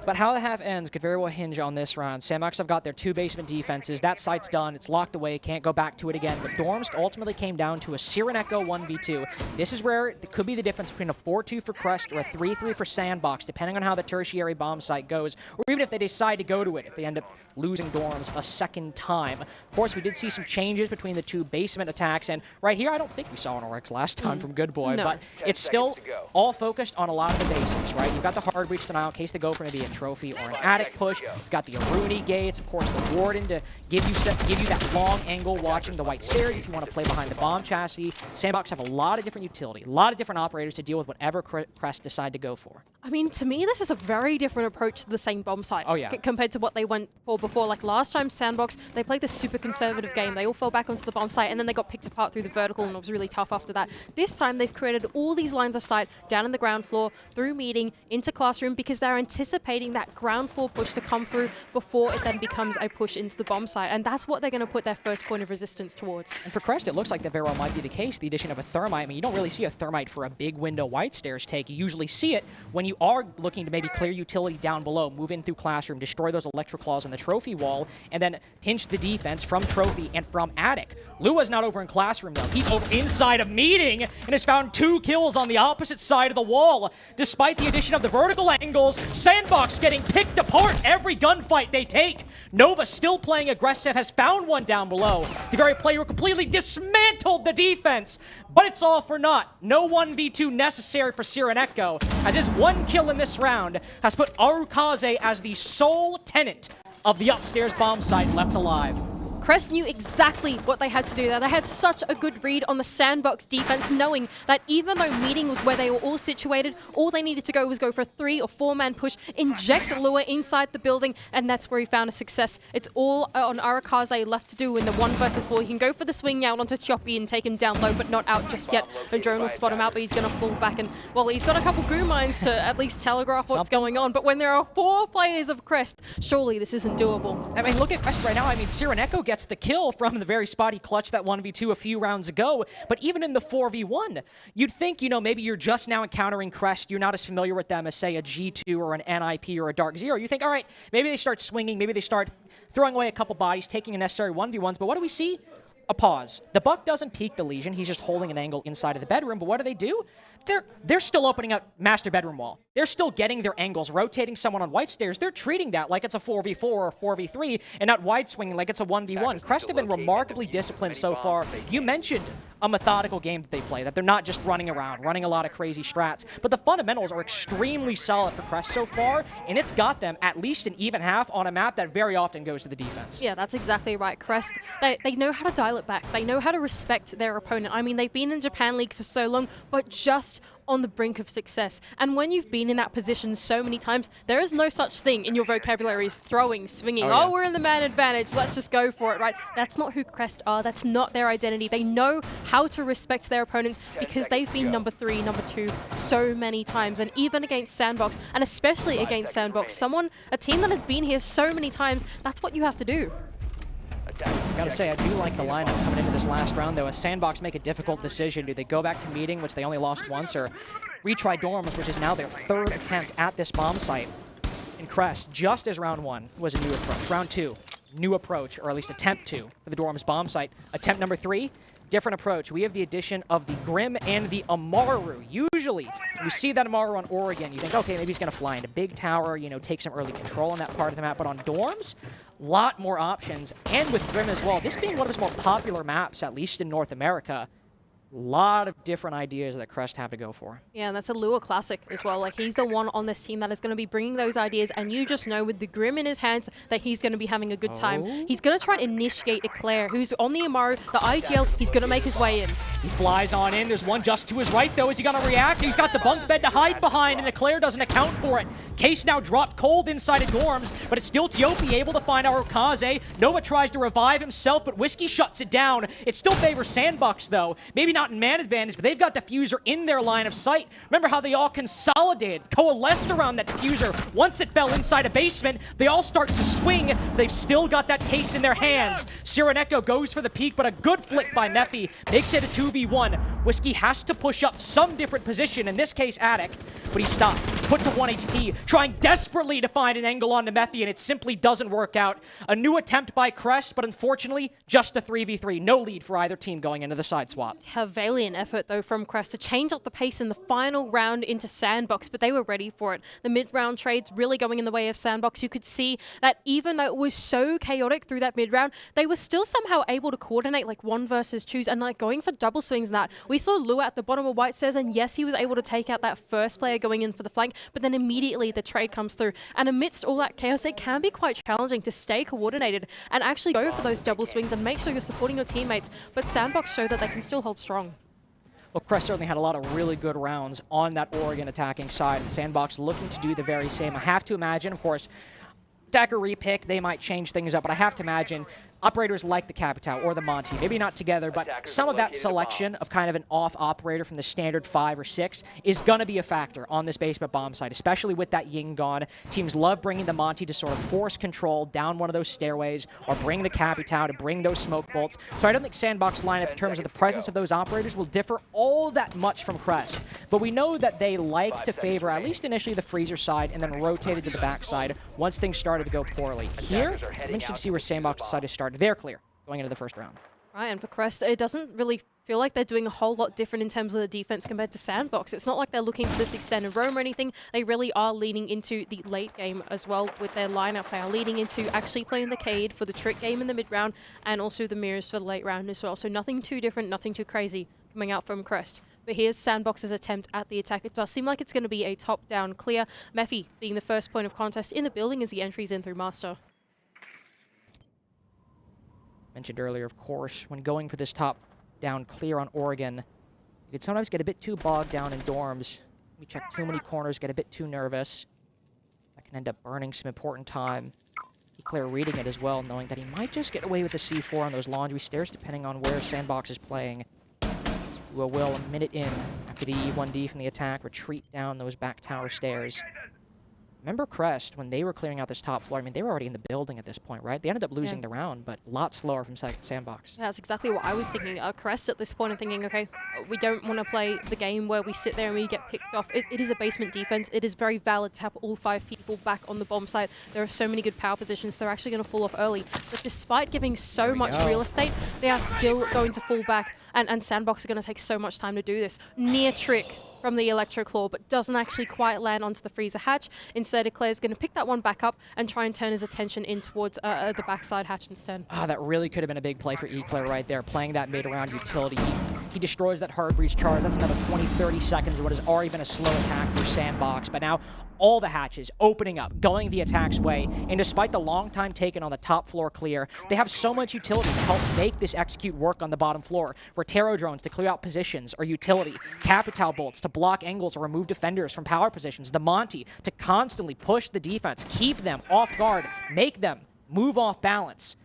But how the half ends could very well hinge on this round. Sandbox have got their 2 basement defenses. That site's done. It's locked away. Can't go back to it again. But Dorms ultimately came down to a Cyreneko 1v2. This is where it could be the difference between a 4-2 for Crest or a 3-3 for Sandbox, depending on how the tertiary bomb site goes, or even if they decide to go to it, if they end up losing Dorms a 2nd time. Of course, we did see some changes between the 2 basement attacks, and right here, I don't think we saw an Oryx last time from Good Boy, but it's still all focused on a lot of the basics, right? You've got the hard breach denial in case they go for maybe a trophy or an attic push. You've got the Aruni gates, of course, the Warden to give you that long angle watching the white stairs if you want to play behind the bomb chassis. Sandbox have a lot of different utility, a lot of different operators to deal with whatever Crest decide to go for. I mean, to me, this is a very different approach to the same bomb site compared to what they went for before. Like last time, Sandbox, they played this super conservative game. They all fell back onto the bomb site, and then they got picked apart through the vertical, and it was really tough after that. This time, they've created all these lines of sight down in the ground floor, through meeting, into classroom, because they're anticipating that ground floor push to come through before it then becomes a push into the bomb site. And that's what they're going to put their first point of resistance towards. And for Crest, it looks like that very well might be the case. The addition of a Thermite. I mean, you don't really see a Thermite for a big window white stairs take. You usually see it when you are looking to maybe clear utility down below, move in through classroom, destroy those electroclaws on the trophy wall, and then pinch the defense from trophy and from attic. Lua's not over in classroom, though. He's over inside of meeting and has found 2 kills on the opposite side of the wall. Despite the addition of the vertical angles, Sandbox getting picked apart every gunfight they take. Nova still playing aggressive, has found one down below. The very player who completely dismantled the defense. But it's all for naught. No 1v2 necessary for Cyreneko, as his 1 kill in this round has put Arukaze as the sole tenant of the upstairs bomb site left alive. Crest knew exactly what they had to do there. They had such a good read on the Sandbox defense, knowing that even though meeting was where they were all situated, all they needed to go was go for a 3 or 4-man push, inject Lua inside the building, and that's where he found a success. It's all on Arakaze left to do in the 1 versus 4. He can go for the swing out onto Choppy and take him down low, but not out just yet. The drone will spot him out, but he's going to fall back. And, well, he's got a couple goo mines to at least telegraph what's going on. But when there are 4 players of Crest, surely this isn't doable. I mean, look at Crest right now. I mean, Cyreneko gets the kill from the very spot he clutched that 1v2 a few rounds ago, but even in the 4v1, you'd think, you know, maybe you're just now encountering Crest, you're not as familiar with them as, say, a G2 or an NIP or a Dark Zero. You think, all right, maybe they start swinging, maybe they start throwing away a couple bodies, taking a necessary 1v1s, but what do we see? A pause. The Buck doesn't peek the Legion, he's just holding an angle inside of the bedroom, but what do? They're still opening up master bedroom wall. They're still getting their angles, rotating someone on white stairs. They're treating that like it's a 4v4 or a 4v3 and not wide swinging like it's a 1v1. Crest have been remarkably disciplined so far. You mentioned a methodical game that they play, that they're not just running around, running a lot of crazy strats, but the fundamentals are extremely solid for Crest so far, and it's got them at least an even half on a map that very often goes to the defense. Yeah, that's exactly right. Crest, they know how to dial it back. They know how to respect their opponent. I mean, they've been in Japan League for so long, but just on the brink of success. And when you've been in that position so many times, there is no such thing in your vocabulary as throwing, swinging, oh, we're in the man advantage, let's just go for it, right? That's not who Crest are. That's not their identity. They know how to respect their opponents because they've been number 3, number 2 so many times. And even against Sandbox, and especially against Sandbox, a team that has been here so many times, that's what you have to do. Gotta say, I do like the lineup coming into this last round, though. As Sandbox make a difficult decision, do they go back to meeting, which they only lost once, or retry dorms, which is now their 3rd attempt at this bomb site? In Crest, just as round 1 was a new approach. Round 2, new approach, or at least attempt to, for the Dorm's bomb site. Attempt number 3, different approach. We have the addition of the Grim and the Amaru. Usually, when you see that Amaru on Oregon, you think, okay, maybe he's going to fly into big tower, you know, take some early control on that part of the map. But on Dorms, lot more options. And with Grim as well, this being one of his more popular maps, at least in North America, lot of different ideas that Crest have to go for. Yeah, and that's a Lua classic as well. Like, he's the one on this team that is going to be bringing those ideas, and you just know with the Grim in his hands that he's going to be having a good time. He's going to try and initiate Eclair, who's on the Amaru, the IGL, he's going to make his way in. He flies on in. There's one just to his right, though. Is he going to react? He's got the bunk bed to hide behind, and Eclair doesn't account for it. Case now dropped cold inside of Dorms, but it's still Tiopi able to find our Okaze. Nova tries to revive himself, but Whiskey shuts it down. It still favors Sandbox, though. Maybe not in man advantage, but they've got Diffuser in their line of sight. Remember how they all consolidated, coalesced around that Diffuser. Once it fell inside a basement, they all start to swing. They've still got that case in their hands. Sireneko goes for the peak, but a good flick by Mephi makes it a 2v1. Whiskey has to push up some different position, in this case Attic, but he stopped. Put to 1 HP, trying desperately to find an angle onto Mephi, and it simply doesn't work out. A new attempt by Crest, but unfortunately, just a 3v3. No lead for either team going into the side swap. A valiant effort, though, from Crest to change up the pace in the final round into Sandbox, but they were ready for it. The mid-round trades really going in the way of Sandbox. You could see that even though it was so chaotic through that mid-round, they were still somehow able to coordinate like 1 versus 2s and like going for double swings and that. We saw Lua at the bottom of White Stairs, and yes, he was able to take out that first player going in for the flank, but then immediately the trade comes through. And amidst all that chaos, it can be quite challenging to stay coordinated and actually go for those double swings and make sure you're supporting your teammates. But Sandbox showed that they can still hold strong. Well, Crest certainly had a lot of really good rounds on that Oregon attacking side, and Sandbox looking to do the very same. I have to imagine, of course, Dagger repick, they might change things up, but I have to imagine operators like the Capital or the Monty, maybe not together, but some of that selection of kind of an off operator from the standard 5 or 6 is going to be a factor on this basement bomb site, especially with that Ying gone. Teams love bringing the Monty to sort of force control down one of those stairways or bring the Capital to bring those smoke bolts. So I don't think Sandbox lineup in terms of the presence of those operators will differ all that much from Crest. But we know that they like to favor at least initially the freezer side and then rotated to the backside once things started to go poorly. Here, I'm interested to see where Sandbox decided to start. They're clear going into the first round. Right, and for Crest, it doesn't really feel like they're doing a whole lot different in terms of the defense compared to Sandbox. It's not like they're looking for this extended roam or anything. They really are leaning into the late game as well with their lineup. They are leaning into actually playing the Cade for the trick game in the mid round and also the mirrors for the late round as well. So nothing too different, nothing too crazy coming out from Crest. But here's Sandbox's attempt at the attack. It does seem like it's going to be a top-down clear. Mephi being the first point of contest in the building as the entries in through Master. Mentioned earlier, of course, when going for this top-down clear on Oregon, you could sometimes get a bit too bogged down in dorms. We check too many corners, get a bit too nervous. That can end up burning some important time. Eclair reading it as well, knowing that he might just get away with the C4 on those laundry stairs, depending on where Sandbox is playing. Will a minute in after the E1D from the attack, retreat down those back tower stairs. Remember Crest, when they were clearing out this top floor, I mean, they were already in the building at this point, right? They ended up losing the round, but a lot slower from Sandbox. Yeah, that's exactly what I was thinking. Crest at this point, I'm thinking, okay, we don't want to play the game where we sit there and we get picked off. It is a basement defense. It is very valid to have all 5 people back on the bomb site. There are so many good power positions. They're actually going to fall off early. But despite giving so much real estate, they are still going to fall back. And Sandbox are going to take so much time to do this. Near trick from the Electro Claw, but doesn't actually quite land onto the freezer hatch. Instead, Eclair's going to pick that one back up and try and turn his attention in towards the backside hatch instead. Ah, that really could have been a big play for Eclair right there, playing that mid-round utility. He destroys that hard breach charge. That's another 20, 30 seconds of what has already been a slow attack for Sandbox. But now all the hatches opening up, going the attack's way. And despite the long time taken on the top floor clear, they have so much utility to help make this execute work on the bottom floor. Rotero drones to clear out positions or utility. Capital bolts to block angles or remove defenders from power positions. The Monty to constantly push the defense, keep them off guard, make them move off balance.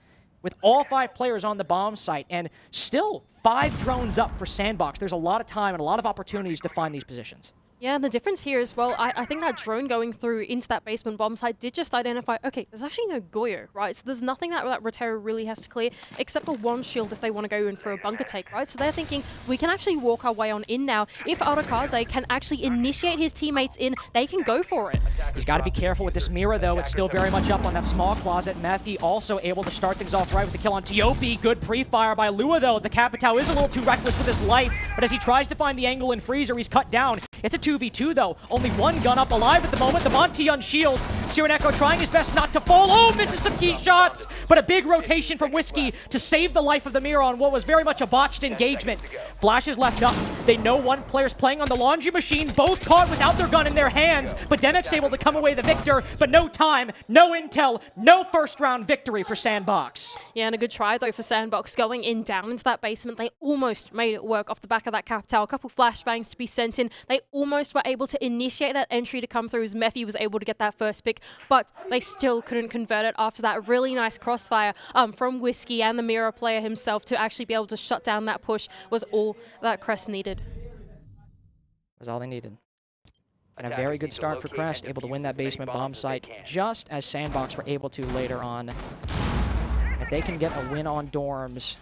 With all 5 players on the bomb site and still 5 drones up for Sandbox, there's a lot of time and a lot of opportunities to find these positions. Yeah, and the difference here as well, I think that drone going through into that basement bomb site did just identify, okay, there's actually no Goyo, right? So there's nothing that Rotero really has to clear, except for one shield if they want to go in for a bunker take, right? So they're thinking, we can actually walk our way on in now. If Aurakaze can actually initiate his teammates in, they can go for it. He's got to be careful with this mirror, though. It's still very much up on that small closet. Mephi also able to start things off right with the kill on Tiopi. Good pre-fire by Lua, though. The Capitao is a little too reckless with his life, but as he tries to find the angle in Freezer, he's cut down. It's a 2v2, though. Only one gun up alive at the moment. The Monty on shields. Sireneko trying his best not to fall. Oh, misses some key shots, but a big rotation from Whiskey to save the life of the mirror on what was very much a botched engagement. Flash is left up. They know one player's playing on the laundry machine, both caught without their gun in their hands, but Demek's able to come away the victor, but no time, no intel, no first round victory for Sandbox. Yeah, and a good try, though, for Sandbox going in down into that basement. They almost made it work off the back of that Capital. A couple flashbangs to be sent in. They almost were able to initiate that entry to come through as Mephi was able to get that first pick, but they still couldn't convert it after that really nice crossfire from Whiskey and the Mirror player himself to actually be able to shut down that push was all that Crest needed. Was all they needed. And a very good start for Crest, able to win that basement bomb site just as Sandbox were able to later on. If they can get a win on Dorms,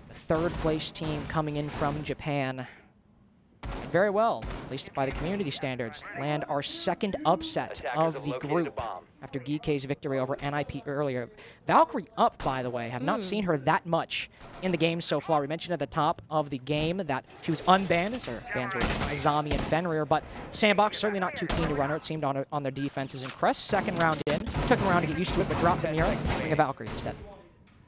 the third place team coming in from Japan, very well, at least by the community standards, land our second upset of the group after Geeke's victory over NIP earlier. Valkyrie up, by the way. Have not seen her that much in the game so far. We mentioned at the top of the game that she was unbanned, as her bans were Azami and Fenrir, but Sandbox certainly not too keen to run her, it seemed, on their defenses. And Crest, second round in, took a round to get used to it, but dropped the mirror, bring a Valkyrie instead.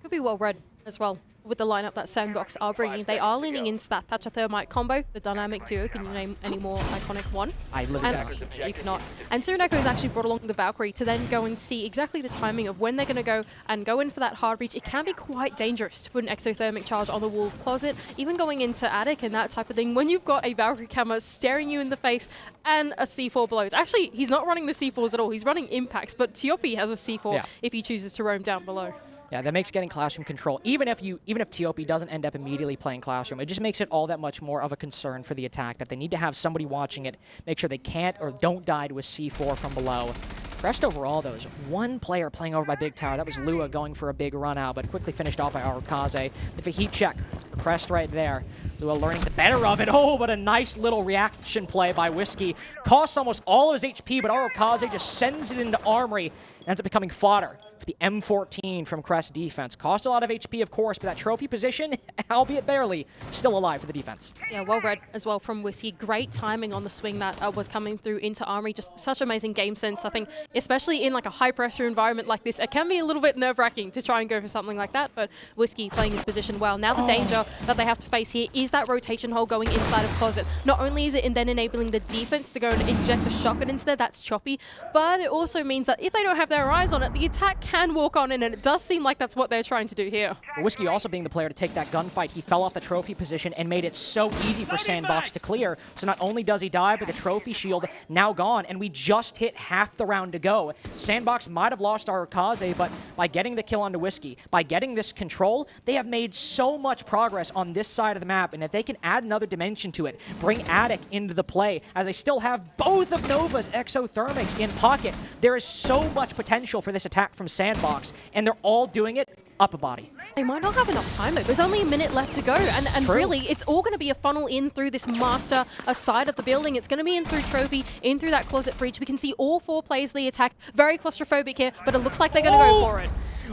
Could be well read as well with the lineup that Sandbox are bringing. They are leaning into that Thatcher Thermite combo, the dynamic duo. Can you name any more iconic one? I literally You cannot. And Sireneko has actually brought along the Valkyrie to then go and see exactly the timing of when they're going to go and go in for that hard reach. It can be quite dangerous to put an exothermic charge on the Wolf Closet, even going into Attic and that type of thing, when you've got a Valkyrie camera staring you in the face and a C4 below. Actually, he's not running the C4s at all. He's running impacts, but Tiopi has a C4 if he chooses to roam down below. Yeah, that makes getting Classroom control, even if Tiopi doesn't end up immediately playing Classroom, it just makes it all that much more of a concern for the attack, that they need to have somebody watching it, make sure they can't or don't die to a C4 from below. Crest overall, though, is one player playing over by Big Tower. That was Lua going for a big run out, but quickly finished off by Aurakaze. With a heat check for Crest right there. Lua learning the better of it. Oh, but a nice little reaction play by Whiskey. Costs almost all of his HP, but Aurakaze just sends it into Armory and ends up becoming fodder for the M14 from Crest defense. Cost a lot of HP, of course, but that trophy position, albeit barely, still alive for the defense. Yeah, well read as well from Whiskey. Great timing on the swing that was coming through into Armory. Just such amazing game sense. I think, especially in like a high-pressure environment like this, it can be a little bit nerve-wracking to try and go for something like that, but Whiskey playing his position well. Now the danger that they have to face here is that rotation hole going inside of Closet. Not only is it then enabling the defense to go and inject a shotgun into there, that's choppy, but it also means that if they don't have their eyes on it, the attack can walk on in, and it does seem like that's what they're trying to do here. Whiskey also being the player to take that gunfight. He fell off the trophy position and made it so easy for Sandbox to clear. So not only does he die, but the trophy shield now gone, and we just hit half the round to go. Sandbox might have lost Aurakaze, but by getting the kill onto Whiskey, by getting this control, they have made so much progress on this side of the map, and if they can add another dimension to it, bring Attic into the play, as they still have both of Nova's exothermics in pocket, there is so much potential for this attack from Sandbox, and they're all doing it up a body. They might not have enough time though. There's only a minute left to go, and really it's all going to be a funnel in through this master side of the building. It's going to be in through Trophy, in through that closet breach. We can see all four players the attack. Very claustrophobic here, but it looks like they're going to go for it.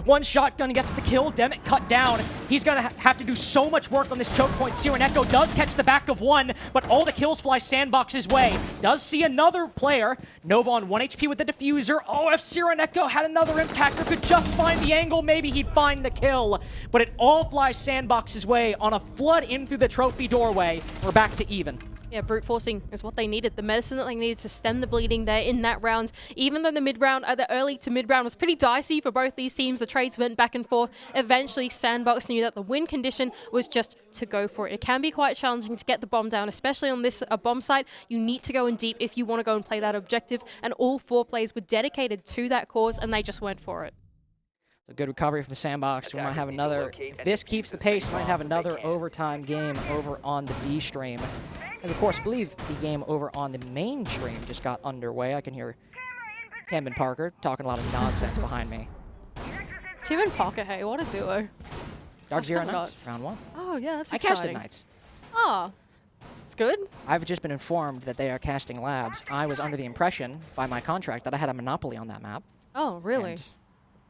One shotgun gets the kill. Demet cut down. He's going to have to do so much work on this choke point. Sireneko does catch the back of one, but all the kills fly Sandbox's way. Does see another player. Nova on 1 HP with the diffuser. Oh, if Sireneko had another impact or could just find the angle, maybe he'd find the kill. But it all flies Sandbox's way on a flood in through the trophy doorway. We're back to even. Yeah, brute forcing is what they needed. The medicine that they needed to stem the bleeding there in that round. Even though the mid-round, the early to mid-round was pretty dicey for both these teams, the trades went back and forth. Eventually, Sandbox knew that the win condition was just to go for it. It can be quite challenging to get the bomb down, especially on this bomb site. You need to go in deep if you want to go and play that objective, and all four players were dedicated to that cause, and they just went for it. A good recovery from Sandbox. We might have another, if this keeps the pace, we might have another overtime game over on the B stream. As of course, I believe the game over on the main stream just got underway. I can hear Tim and Parker talking a lot of nonsense behind me. Tim and Parker, hey, what a duo. Dark Zero Knights, round 1. Oh, yeah, that's I exciting. casted Knights. Oh, it's good. I've just been informed that they are casting Labs. I was under the impression by my contract that I had a monopoly on that map. Oh, really? And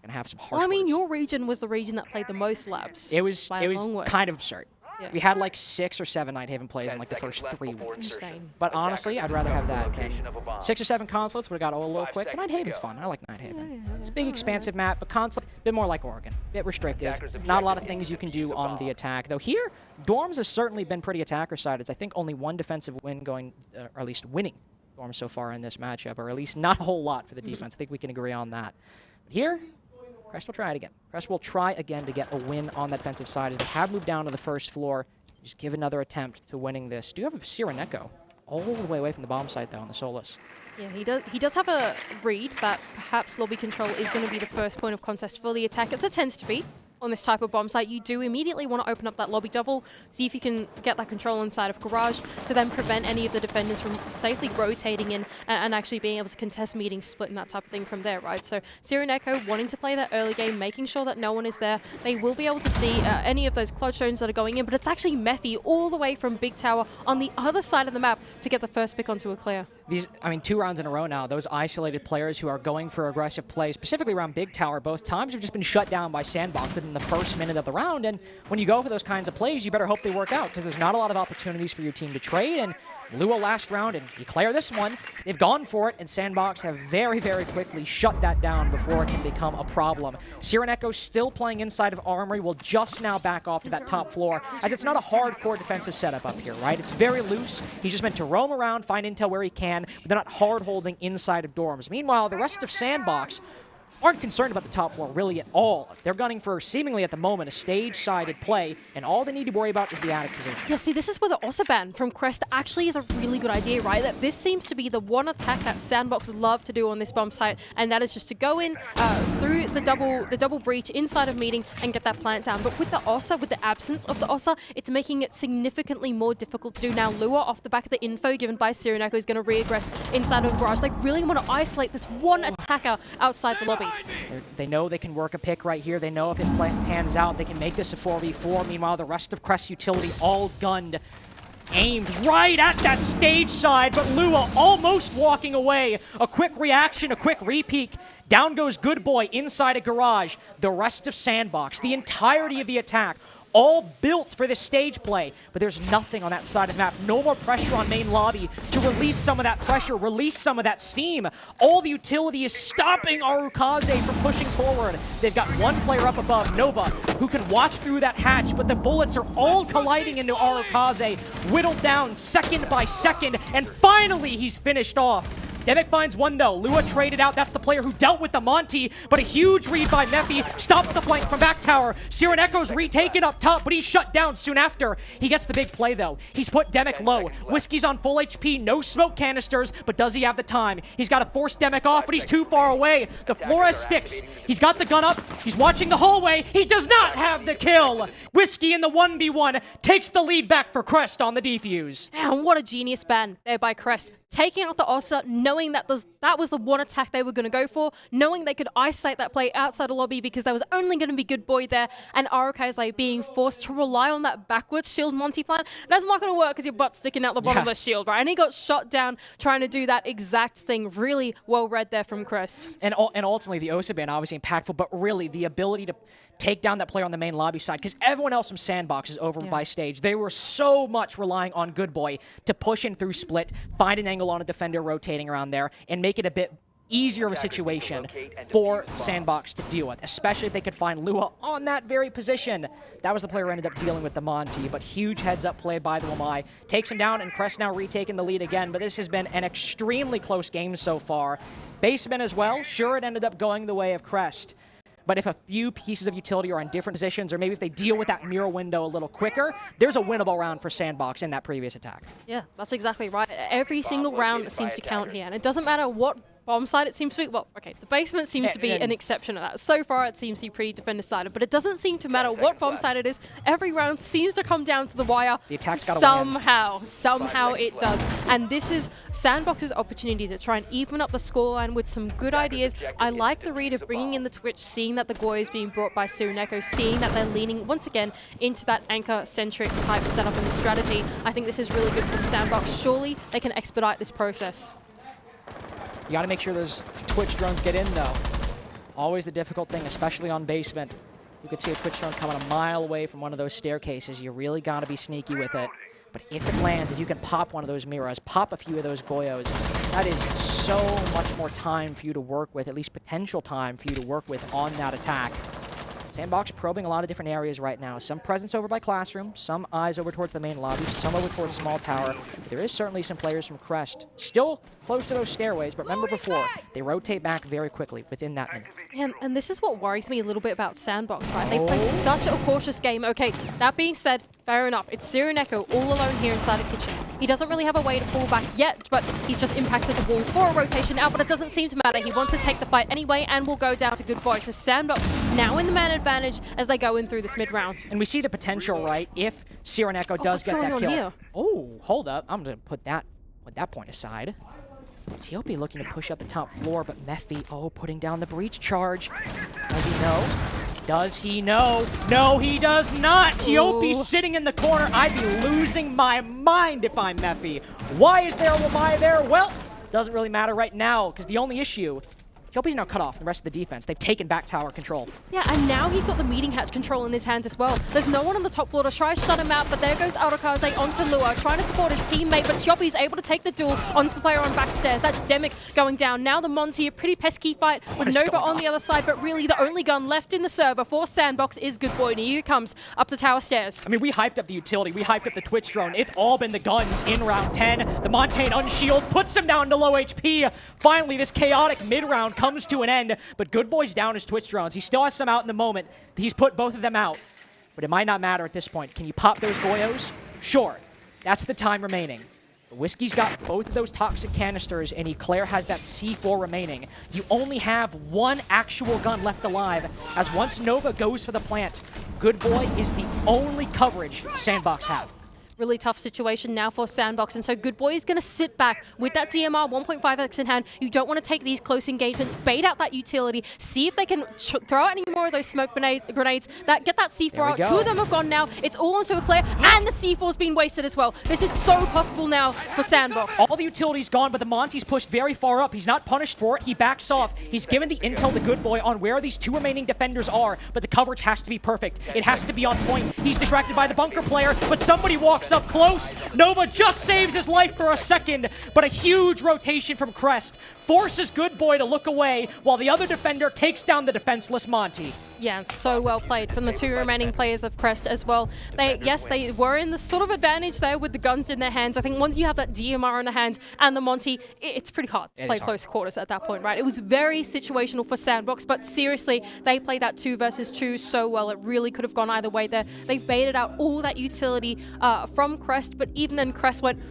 gonna have some harsh Well, I mean, words. your region was the region that played the most Labs. It was by a long way. kind of absurd. Yeah. We had like 6 or 7 Nighthaven plays in like the first 3 weeks. Insane. But honestly, I'd rather have that than 6 or 7 consulates. Would have got a little quick. But Nighthaven's fun. I like Nighthaven. It's a big, expansive map, but consulate, a bit more like Oregon. A bit restrictive. Not a lot of things you can do on the attack. Though here, Dorms has certainly been pretty attacker-sided. I think only 1 defensive win going, or at least winning Dorms so far in this matchup, or at least not a whole lot for the defense. I think we can agree on that. But here, Crest will try it again. Crest will try again to get a win on that defensive side as they have moved down to the first floor. Just give another attempt to winning this. Do you have a Sireneko all the way away from the bomb site, though, on the Solus? Yeah, he does have a read that perhaps lobby control is going to be the first point of contest for the attack, as it tends to be on this type of bomb site. You do immediately want to open up that lobby double, see if you can get that control inside of Garage to then prevent any of the defenders from safely rotating in and actually being able to contest meetings, split and that type of thing from there, right? So Sireneko wanting to play that early game, making sure that no one is there. They will be able to see any of those clutch zones that are going in, but it's actually Mephi all the way from Big Tower on the other side of the map to get the first pick onto a clear. These, I mean, 2 rounds in a row now, those isolated players who are going for aggressive plays, specifically around Big Tower, both times have just been shut down by Sandbox within the first minute of the round. And when you go for those kinds of plays, you better hope they work out because there's not a lot of opportunities for your team to trade. And Lua last round and Eclair this one, they've gone for it, and Sandbox have very, very quickly shut that down before it can become a problem. Sireneko still playing inside of Armory, will just now back off to that top floor, as it's not a hardcore defensive setup up here, right? It's very loose. He's just meant to roam around, find intel where he can, but they're not hard-holding inside of Dorms. Meanwhile, the rest of Sandbox aren't concerned about the top floor really at all. They're gunning for, seemingly at the moment, a stage-sided play, and all they need to worry about is the attic position. Yeah, see, this is where the Ossa ban from Crest actually is a really good idea, right? That this seems to be the one attack that Sandbox love to do on this bomb site, and that is just to go in through the double breach inside of meeting and get that plant down. But with the Ossa, with the absence of the Ossa, it's making it significantly more difficult to do. Now, Lua, off the back of the info given by Sireneko, is going to re-aggress inside of the garage. They really want to isolate this one attacker outside the lobby. They know they can work a pick right here. They know if it pans out, they can make this a 4v4. Meanwhile, the rest of Crest utility all gunned, aimed right at that stage side, but Lua almost walking away. A quick reaction, a quick repeat. Down goes Good Boy inside a garage. The rest of Sandbox, the entirety of the attack, all built for this stage play, but there's nothing on that side of the map. No more pressure on main lobby to release some of that pressure, release some of that steam. All the utility is stopping Arukaze from pushing forward. They've got one player up above, Nova, who can watch through that hatch, but the bullets are all colliding into Arukaze, whittled down second by second, and finally he's finished off. Demek finds one though. Lua traded out. That's the player who dealt with the Monty, but a huge read by Mephi stops the flank from back tower. Sireneko's retaken up top, but he's shut down soon after. He gets the big play though. He's put Demek low. Whiskey's on full HP, no smoke canisters, but does he have the time? He's got to force Demek off, but he's too far away. The Flores sticks. He's got the gun up. He's watching the hallway. He does not have the kill. Whiskey in the 1v1 takes the lead back for Crest on the defuse. And what a genius ban there by Crest. Taking out the Ossa, knowing that that was the one attack they were going to go for, knowing they could isolate that play outside the lobby because there was only going to be Good Boy there, and Arukaze being forced to rely on that backwards shield Monty plan. That's not going to work because your butt's sticking out the bottom of the shield, right? And he got shot down trying to do that exact thing. Really well read there from Crest. And ultimately, the Ossa ban obviously impactful, but really the ability to take down that player on the main lobby side, because everyone else from Sandbox is over by stage. They were so much relying on Good Boy to push in through split, find an angle on a defender rotating around there, and make it a bit easier of a situation for Sandbox to deal with, especially if they could find Lua on that very position. That was the player who ended up dealing with the Monty, but huge heads-up play by the Wamai. Takes him down, and Crest now retaking the lead again, but this has been an extremely close game so far. Basement as well, sure, it ended up going the way of Crest. But if a few pieces of utility are on different positions, or maybe if they deal with that mirror window a little quicker, there's a winnable round for Sandbox in that previous attack. Yeah, that's exactly right. Every single round seems to count here, and it doesn't matter what Bomb side, it seems to be, well, okay, the basement seems to be an exception to that. So far, it seems to be pretty defender-sided, but it doesn't seem to matter what bomb side it is. Every round seems to come down to the wire. The attack's gotta win. Somehow it does. And this is Sandbox's opportunity to try and even up the scoreline with some good ideas. I like the read of bringing in the Twitch, seeing that the Goy is being brought by Sireneko, seeing that they're leaning, once again, into that anchor-centric type setup and strategy. I think this is really good from Sandbox. Surely they can expedite this process. You got to make sure those Twitch drones get in, though. Always the difficult thing, especially on basement. You could see a Twitch drone coming a mile away from one of those staircases. You really got to be sneaky with it. But if it lands, if you can pop one of those mirrors, pop a few of those Goyos, that is so much more time for you to work with, at least potential time for you to work with on that attack. Sandbox probing a lot of different areas right now. Some presence over by Classroom, some eyes over towards the main lobby, some over towards Small Tower. But there is certainly some players from Crest still close to those stairways, but remember before, they rotate back very quickly within that minute. And this is what worries me a little bit about Sandbox, right? They played such a cautious game. Okay, that being said, fair enough. It's Sireneko all alone here inside the kitchen. He doesn't really have a way to fall back yet, but he's just impacted the wall for a rotation out, but it doesn't seem to matter. He wants to take the fight anyway and will go down to Good Boy. So Sandbox now in the man advantage as they go in through this mid-round. And we see the potential, right, if Sireneko does get that kill. Here? Oh, hold up. I'm going to put that point aside. TLP looking to push up the top floor, but Mephi, putting down the breach charge. Does he know? Does he know? No, he does not! TLP sitting in the corner. I'd be losing my mind if I'm Mephi. Why is there a Wamai there? Well, doesn't really matter right now, because the only issue, TLP's now cut off the rest of the defense. They've taken back tower control. Yeah, and now he's got the meeting hatch control in his hands as well. There's no one on the top floor to try to shut him out, but there goes Autokaze onto Lua, trying to support his teammate, but Choppy's able to take the duel onto the player on backstairs. That's Demic going down. Now the Monty, a pretty pesky fight with Nova on the other side, but really the only gun left in the server for Sandbox is Good Boy. And here he comes up the tower stairs. I mean, we hyped up the utility. We hyped up the Twitch drone. It's all been the guns in round 10. The Montaigne unshields, puts him down to low HP. Finally, this chaotic mid-round comes to an end. But Good Boy's down his Twitch drones. He still has some out in the moment. He's put both of them out. But it might not matter at this point. Can you pop those Goyos? Sure. That's the time remaining. But Whiskey's got both of those toxic canisters, and Eclair has that C4 remaining. You only have one actual gun left alive, as once Nova goes for the plant, Good Boy is the only coverage Sandbox have. Really tough situation now for Sandbox, and so Good Boy is going to sit back with that DMR 1.5x in hand. You don't want to take these close engagements, bait out that utility, see if they can throw out any more of those smoke grenades that get that C4 out. Two of them have gone now. It's all onto Eclair, and the C4's been wasted as well. This is so possible now for Sandbox. All the utility's gone, but the Monty's pushed very far up. He's not punished for it. He backs off. He's given the intel to Good Boy on where these two remaining defenders are, but the coverage has to be perfect. It has to be on point. He's distracted by the bunker player, but somebody walks up close. Nova just saves his life for a second, but a huge rotation from Crest forces Good Boy to look away while the other defender takes down the defenseless Monty. Yeah, and so well played from the two remaining players of Crest as well. Yes, they were in the sort of advantage there with the guns in their hands. I think once you have that DMR in the hands and the Monty, it's pretty hard to play close quarters at that point, right? It was very situational for Sandbox, but seriously, they played that 2 versus 2 so well. It really could have gone either way there. They baited out all that utility from Crest, but even then Crest went,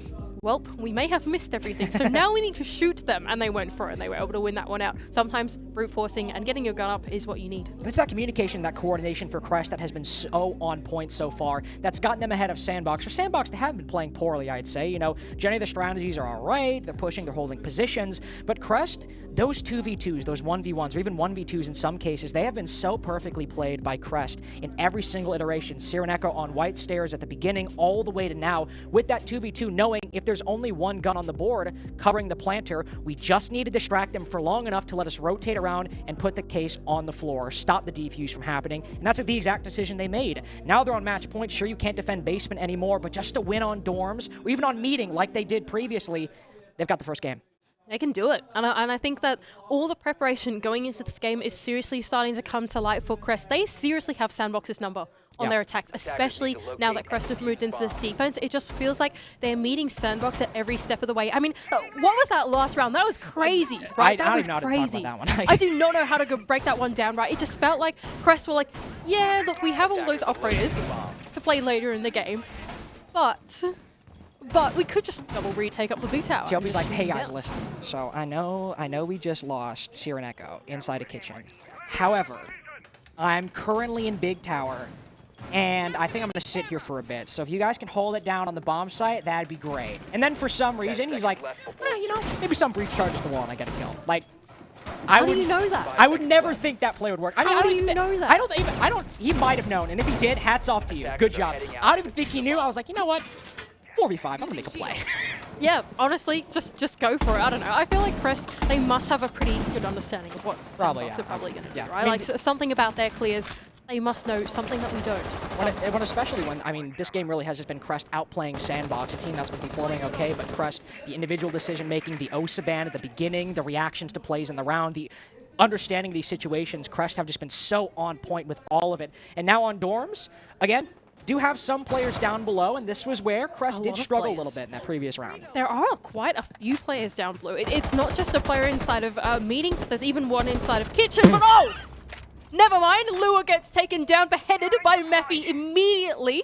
well, we may have missed everything, so now we need to shoot them. And they went for it, and they were able to win that one out. Sometimes brute forcing and getting your gun up is what you need. And it's that communication, that coordination for Crest that has been so on point so far. That's gotten them ahead of Sandbox. For Sandbox, they haven't been playing poorly, I'd say. You know, generally the strategies are all right. They're pushing, they're holding positions. But Crest, those 2v2s, those 1v1s, or even 1v2s in some cases, they have been so perfectly played by Crest in every single iteration. Sireneko on white stairs at the beginning all the way to now with that 2v2, knowing if there's only one gun on the board covering the planter, we just need to distract them for long enough to let us rotate around and put the case on the floor, stop the defuse from happening, and that's the exact decision they made. Now they're on match point. Sure, you can't defend basement anymore, but just to win on dorms, or even on meeting like they did previously, they've got the first game. They can do it. And I think that all the preparation going into this game is seriously starting to come to light for Crest. They seriously have Sandbox's number on their attacks, especially now that Crest have moved into this defense. It just feels like they're meeting Sandbox at every step of the way. I mean, what was that last round? That was crazy, right? That was crazy. I do not know how to go break that one down, right? It just felt like Crest were like, yeah, look, we have all those operators to play later in the game, but but we could just double retake up the B tower. TLB's like, hey guys, listen. So I know we just lost Sireneko inside a kitchen. However, I'm currently in big tower, and I think I'm going to sit here for a bit. So if you guys can hold it down on the bomb site, that'd be great. And then for some reason, he's like, you know, maybe some breach charges the wall and I get a kill. Like, How do you know that? I would never think that play would work. I mean, How do you know that? I don't, he might have known. And if he did, hats off to you. Good job. I don't even think he knew. I was like, you know what? 4v5, I'm going to make a play. Yeah, honestly, just go for it. I don't know. I feel like Crest, they must have a pretty good understanding of what Sandbox are probably going to do, right? I mean, like, something about their clears, they must know something that we don't. Especially when, I mean, this game really has just been Crest outplaying Sandbox, a team that's been performing okay, but Crest, the individual decision-making, the OSA ban at the beginning, the reactions to plays in the round, the understanding these situations, Crest have just been so on point with all of it. And now on Dorms, again, do have some players down below, and this was where Crest did struggle a little bit in that previous round. There are quite a few players down below. It's not just a player inside of Meeting, but there's even one inside of Kitchen, but oh! Never mind, Lua gets taken down, beheaded by Mephi immediately.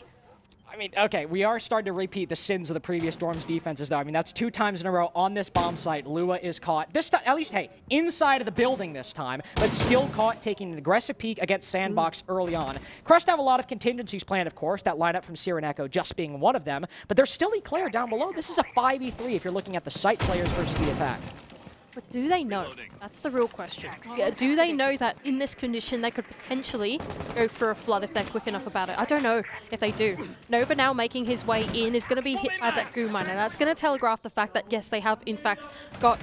I mean, okay, we are starting to repeat the sins of the previous Dorms defenses, though. I mean, that's 2 times in a row on this bomb site. Lua is caught. This time, at least, hey, inside of the building this time, but still caught taking an aggressive peek against Sandbox early on. Crest have a lot of contingencies planned, of course, that lineup from Sireneko just being one of them, but there's still Eclair down below. This is a 5v3 if you're looking at the site players versus the attack. But do they know? That's the real question. Yeah, do they know that in this condition they could potentially go for a flood if they're quick enough about it? I don't know if they do. Nova now making his way in is going to be hit by that goo miner. That's going to telegraph the fact that, yes, they have, in fact, got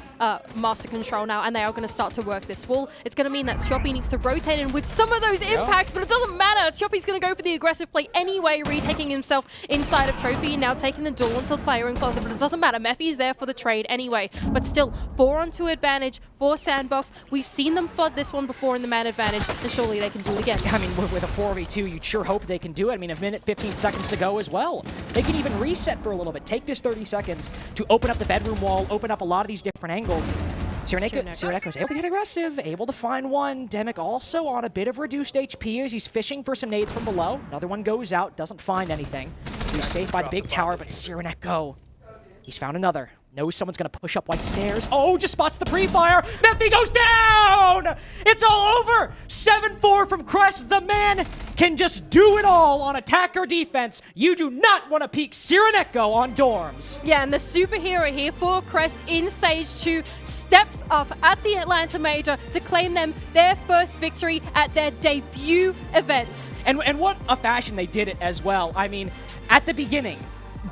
master control now, and they are going to start to work this wall. It's going to mean that Choppy needs to rotate in with some of those impacts, but it doesn't matter. Choppy's going to go for the aggressive play anyway, retaking himself inside of Trophy, and now taking the duel onto the player in closet, but it doesn't matter. Mephi's there for the trade anyway. But still, 4-on-2 advantage for Sandbox. We've seen them flood this one before in the man advantage, and surely they can do it again. I mean, with a 4v2, you'd sure hope they can do it. I mean, a minute, 15 seconds to go as well. They can even reset for a little bit. Take this 30 seconds to open up the bedroom wall, open up a lot of these different angles. Sireneko was able to get aggressive, able to find one. Demic also on a bit of reduced HP as he's fishing for some nades from below. Another one goes out, doesn't find anything. He's safe by the big tower, but Sireneko, he's found another. Knows someone's going to push up white stairs. Oh, just spots the pre-fire. That thing goes down! It's all over! 7-4 from Crest. The man can just do it all on attack or defense. You do not want to peek Sireneko on Dorms. Yeah, and the superhero here for Crest in Stage 2 steps up at the Atlanta Major to claim them their first victory at their debut event. And what a fashion they did it as well. I mean, at the beginning,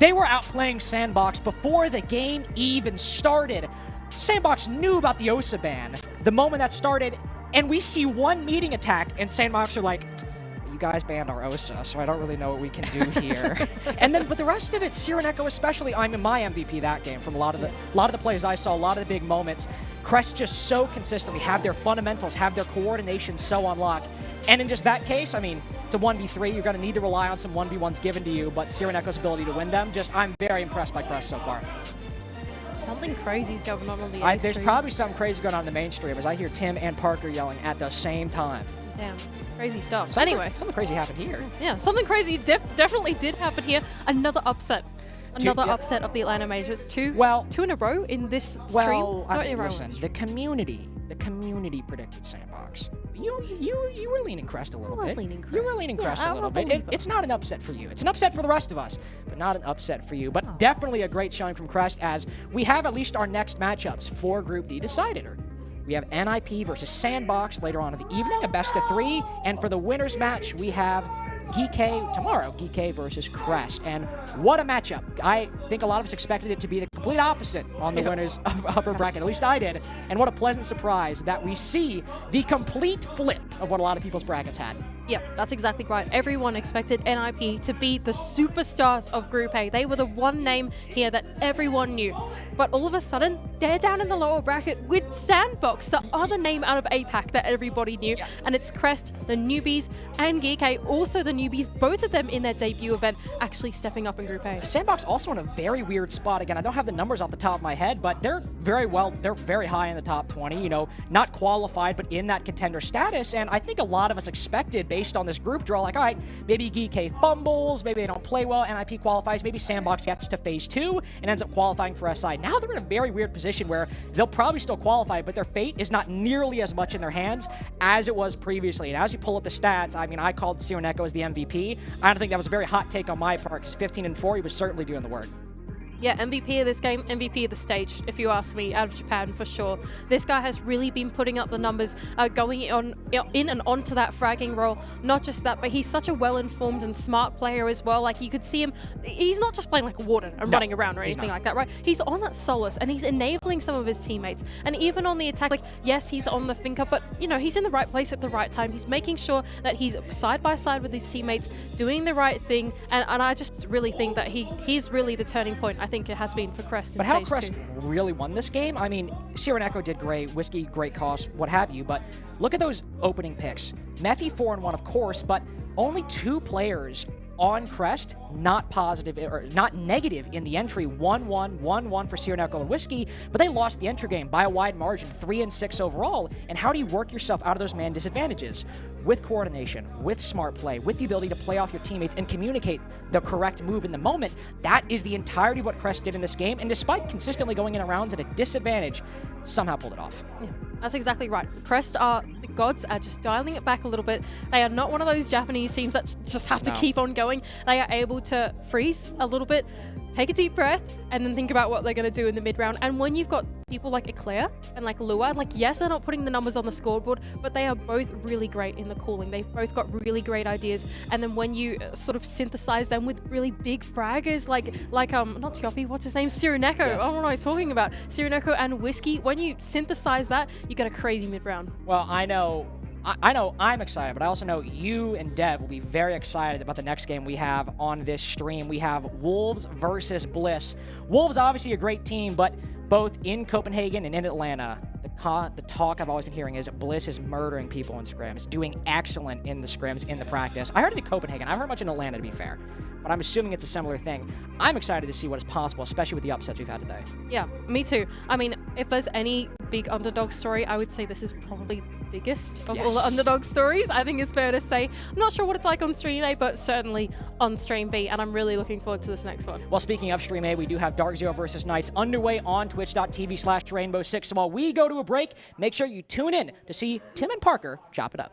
they were outplaying Sandbox before the game even started. Sandbox knew about the OSA ban the moment that started, and we see one meeting attack, and Sandbox are like, you guys banned our OSA, so I don't really know what we can do here. And then, but the rest of it, Sireneko especially, I'm in my MVP that game from a lot of the plays I saw, a lot of the big moments. Crest just so consistently have their fundamentals, have their coordination so on lock. And in just that case, I mean, it's a 1v3. You're going to need to rely on some 1v1s given to you, but Sireneko's ability to win them, I'm very impressed by Crest so far. Something crazy's going on the There's probably something crazy going on in the mainstream as I hear Tim and Parker yelling at the same time. Damn, crazy stuff. Something crazy happened here. Yeah, something crazy definitely did happen here. Another upset. Another upset of the Atlanta Majors. Two in a row in this stream. Listen, the community predicted Sandbox. You were leaning Crest a little bit. You were leaning Crest a little bit. It's not an upset for you. It's an upset for the rest of us, but not an upset for you. But definitely a great showing from Crest as we have at least our next matchups for Group D decided. We have NIP versus Sandbox later on in the evening, a best of 3. And for the winners match, we have GK tomorrow, GK versus Crest. And what a matchup. I think a lot of us expected it to be the complete opposite on the winners of upper bracket. At least I did. And what a pleasant surprise that we see the complete flip of what a lot of people's brackets had. Yeah, that's exactly right. Everyone expected NIP to be the superstars of Group A. They were the one name here that everyone knew But all of a sudden, they're down in the lower bracket with Sandbox, the other name out of APAC that everybody knew. Yeah. And it's Crest, the newbies, and Geek, also the newbies, both of them in their debut event, actually stepping up in Group A. Sandbox also in a very weird spot. Again, I don't have the numbers off the top of my head, but they're very high in the top 20, you know, not qualified, but in that contender status. And I think a lot of us expected, based on this group draw, like, all right, maybe Geek fumbles, maybe they don't play well, NIP qualifies, maybe Sandbox gets to phase 2 and ends up qualifying for SI. Now they're in a very weird position where they'll probably still qualify, but their fate is not nearly as much in their hands as it was previously. And as you pull up the stats, I mean, I called Sironeko as the MVP. I don't think that was a very hot take on my part, because 15-4, he was certainly doing the work. Yeah, MVP of this game, MVP of the stage, if you ask me, out of Japan for sure. This guy has really been putting up the numbers, going in and onto that fragging role. Not just that, but he's such a well-informed and smart player as well. Like, you could see him, he's not just playing like Warden and running around or anything like that, right? He's on that Solace, and he's enabling some of his teammates. And even on the attack, like, yes, he's on the Finker, but, you know, he's in the right place at the right time. He's making sure that he's side by side with his teammates, doing the right thing. And I just really think that he's really the turning point, I think it has been for Crest. But how Crest really won this game? I mean, Sironeko did great, Whiskey, great cost, what have you, but look at those opening picks. Mephi 4-1, of course, but only 2 players on Crest, not positive or not negative in the entry. 1-1, 1-1 for Sironeko and Whiskey, but they lost the entry game by a wide margin, 3-6 overall. And how do you work yourself out of those man disadvantages? With coordination, with smart play, with the ability to play off your teammates and communicate the correct move in the moment. That is the entirety of what Crest did in this game, and despite consistently going in rounds at a disadvantage, somehow pulled it off. Yeah, that's exactly right. Crest the gods are just dialing it back a little bit. They are not one of those Japanese teams that just have to keep on going. They are able to freeze a little bit, take a deep breath, and then think about what they're going to do in the mid-round. And when you've got people like Eclair and like Lua, like, yes, they're not putting the numbers on the scoreboard, but they are both really great in the cooling. They've both got really great ideas. And then when you sort of synthesize them with really big fraggers, like not Tiopi, what's his name? Sironeko. Yes. I don't know what I was talking about. Sironeko and Whiskey. When you synthesize that, you get a crazy mid-round. Well, I know I'm excited, but I also know you and Dev will be very excited about the next game we have on this stream. We have Wolves versus Bliss. Wolves, obviously a great team, but both in Copenhagen and in Atlanta, the talk I've always been hearing is Bliss is murdering people in scrims, doing excellent in the scrims, in the practice. I heard it in Copenhagen. I haven't heard much in Atlanta, to be fair, but I'm assuming it's a similar thing. I'm excited to see what is possible, especially with the upsets we've had today. Yeah, me too. I mean, if there's any big underdog story, I would say this is probably the biggest of all the underdog stories. I think it's fair to say. I'm not sure what it's like on Stream A, but certainly on Stream B, and I'm really looking forward to this next one. Well, speaking of Stream A, we do have Dark Zero versus Knights underway on twitch.tv/Rainbow6. So while we go to a break, make sure you tune in to see Tim and Parker chop it up.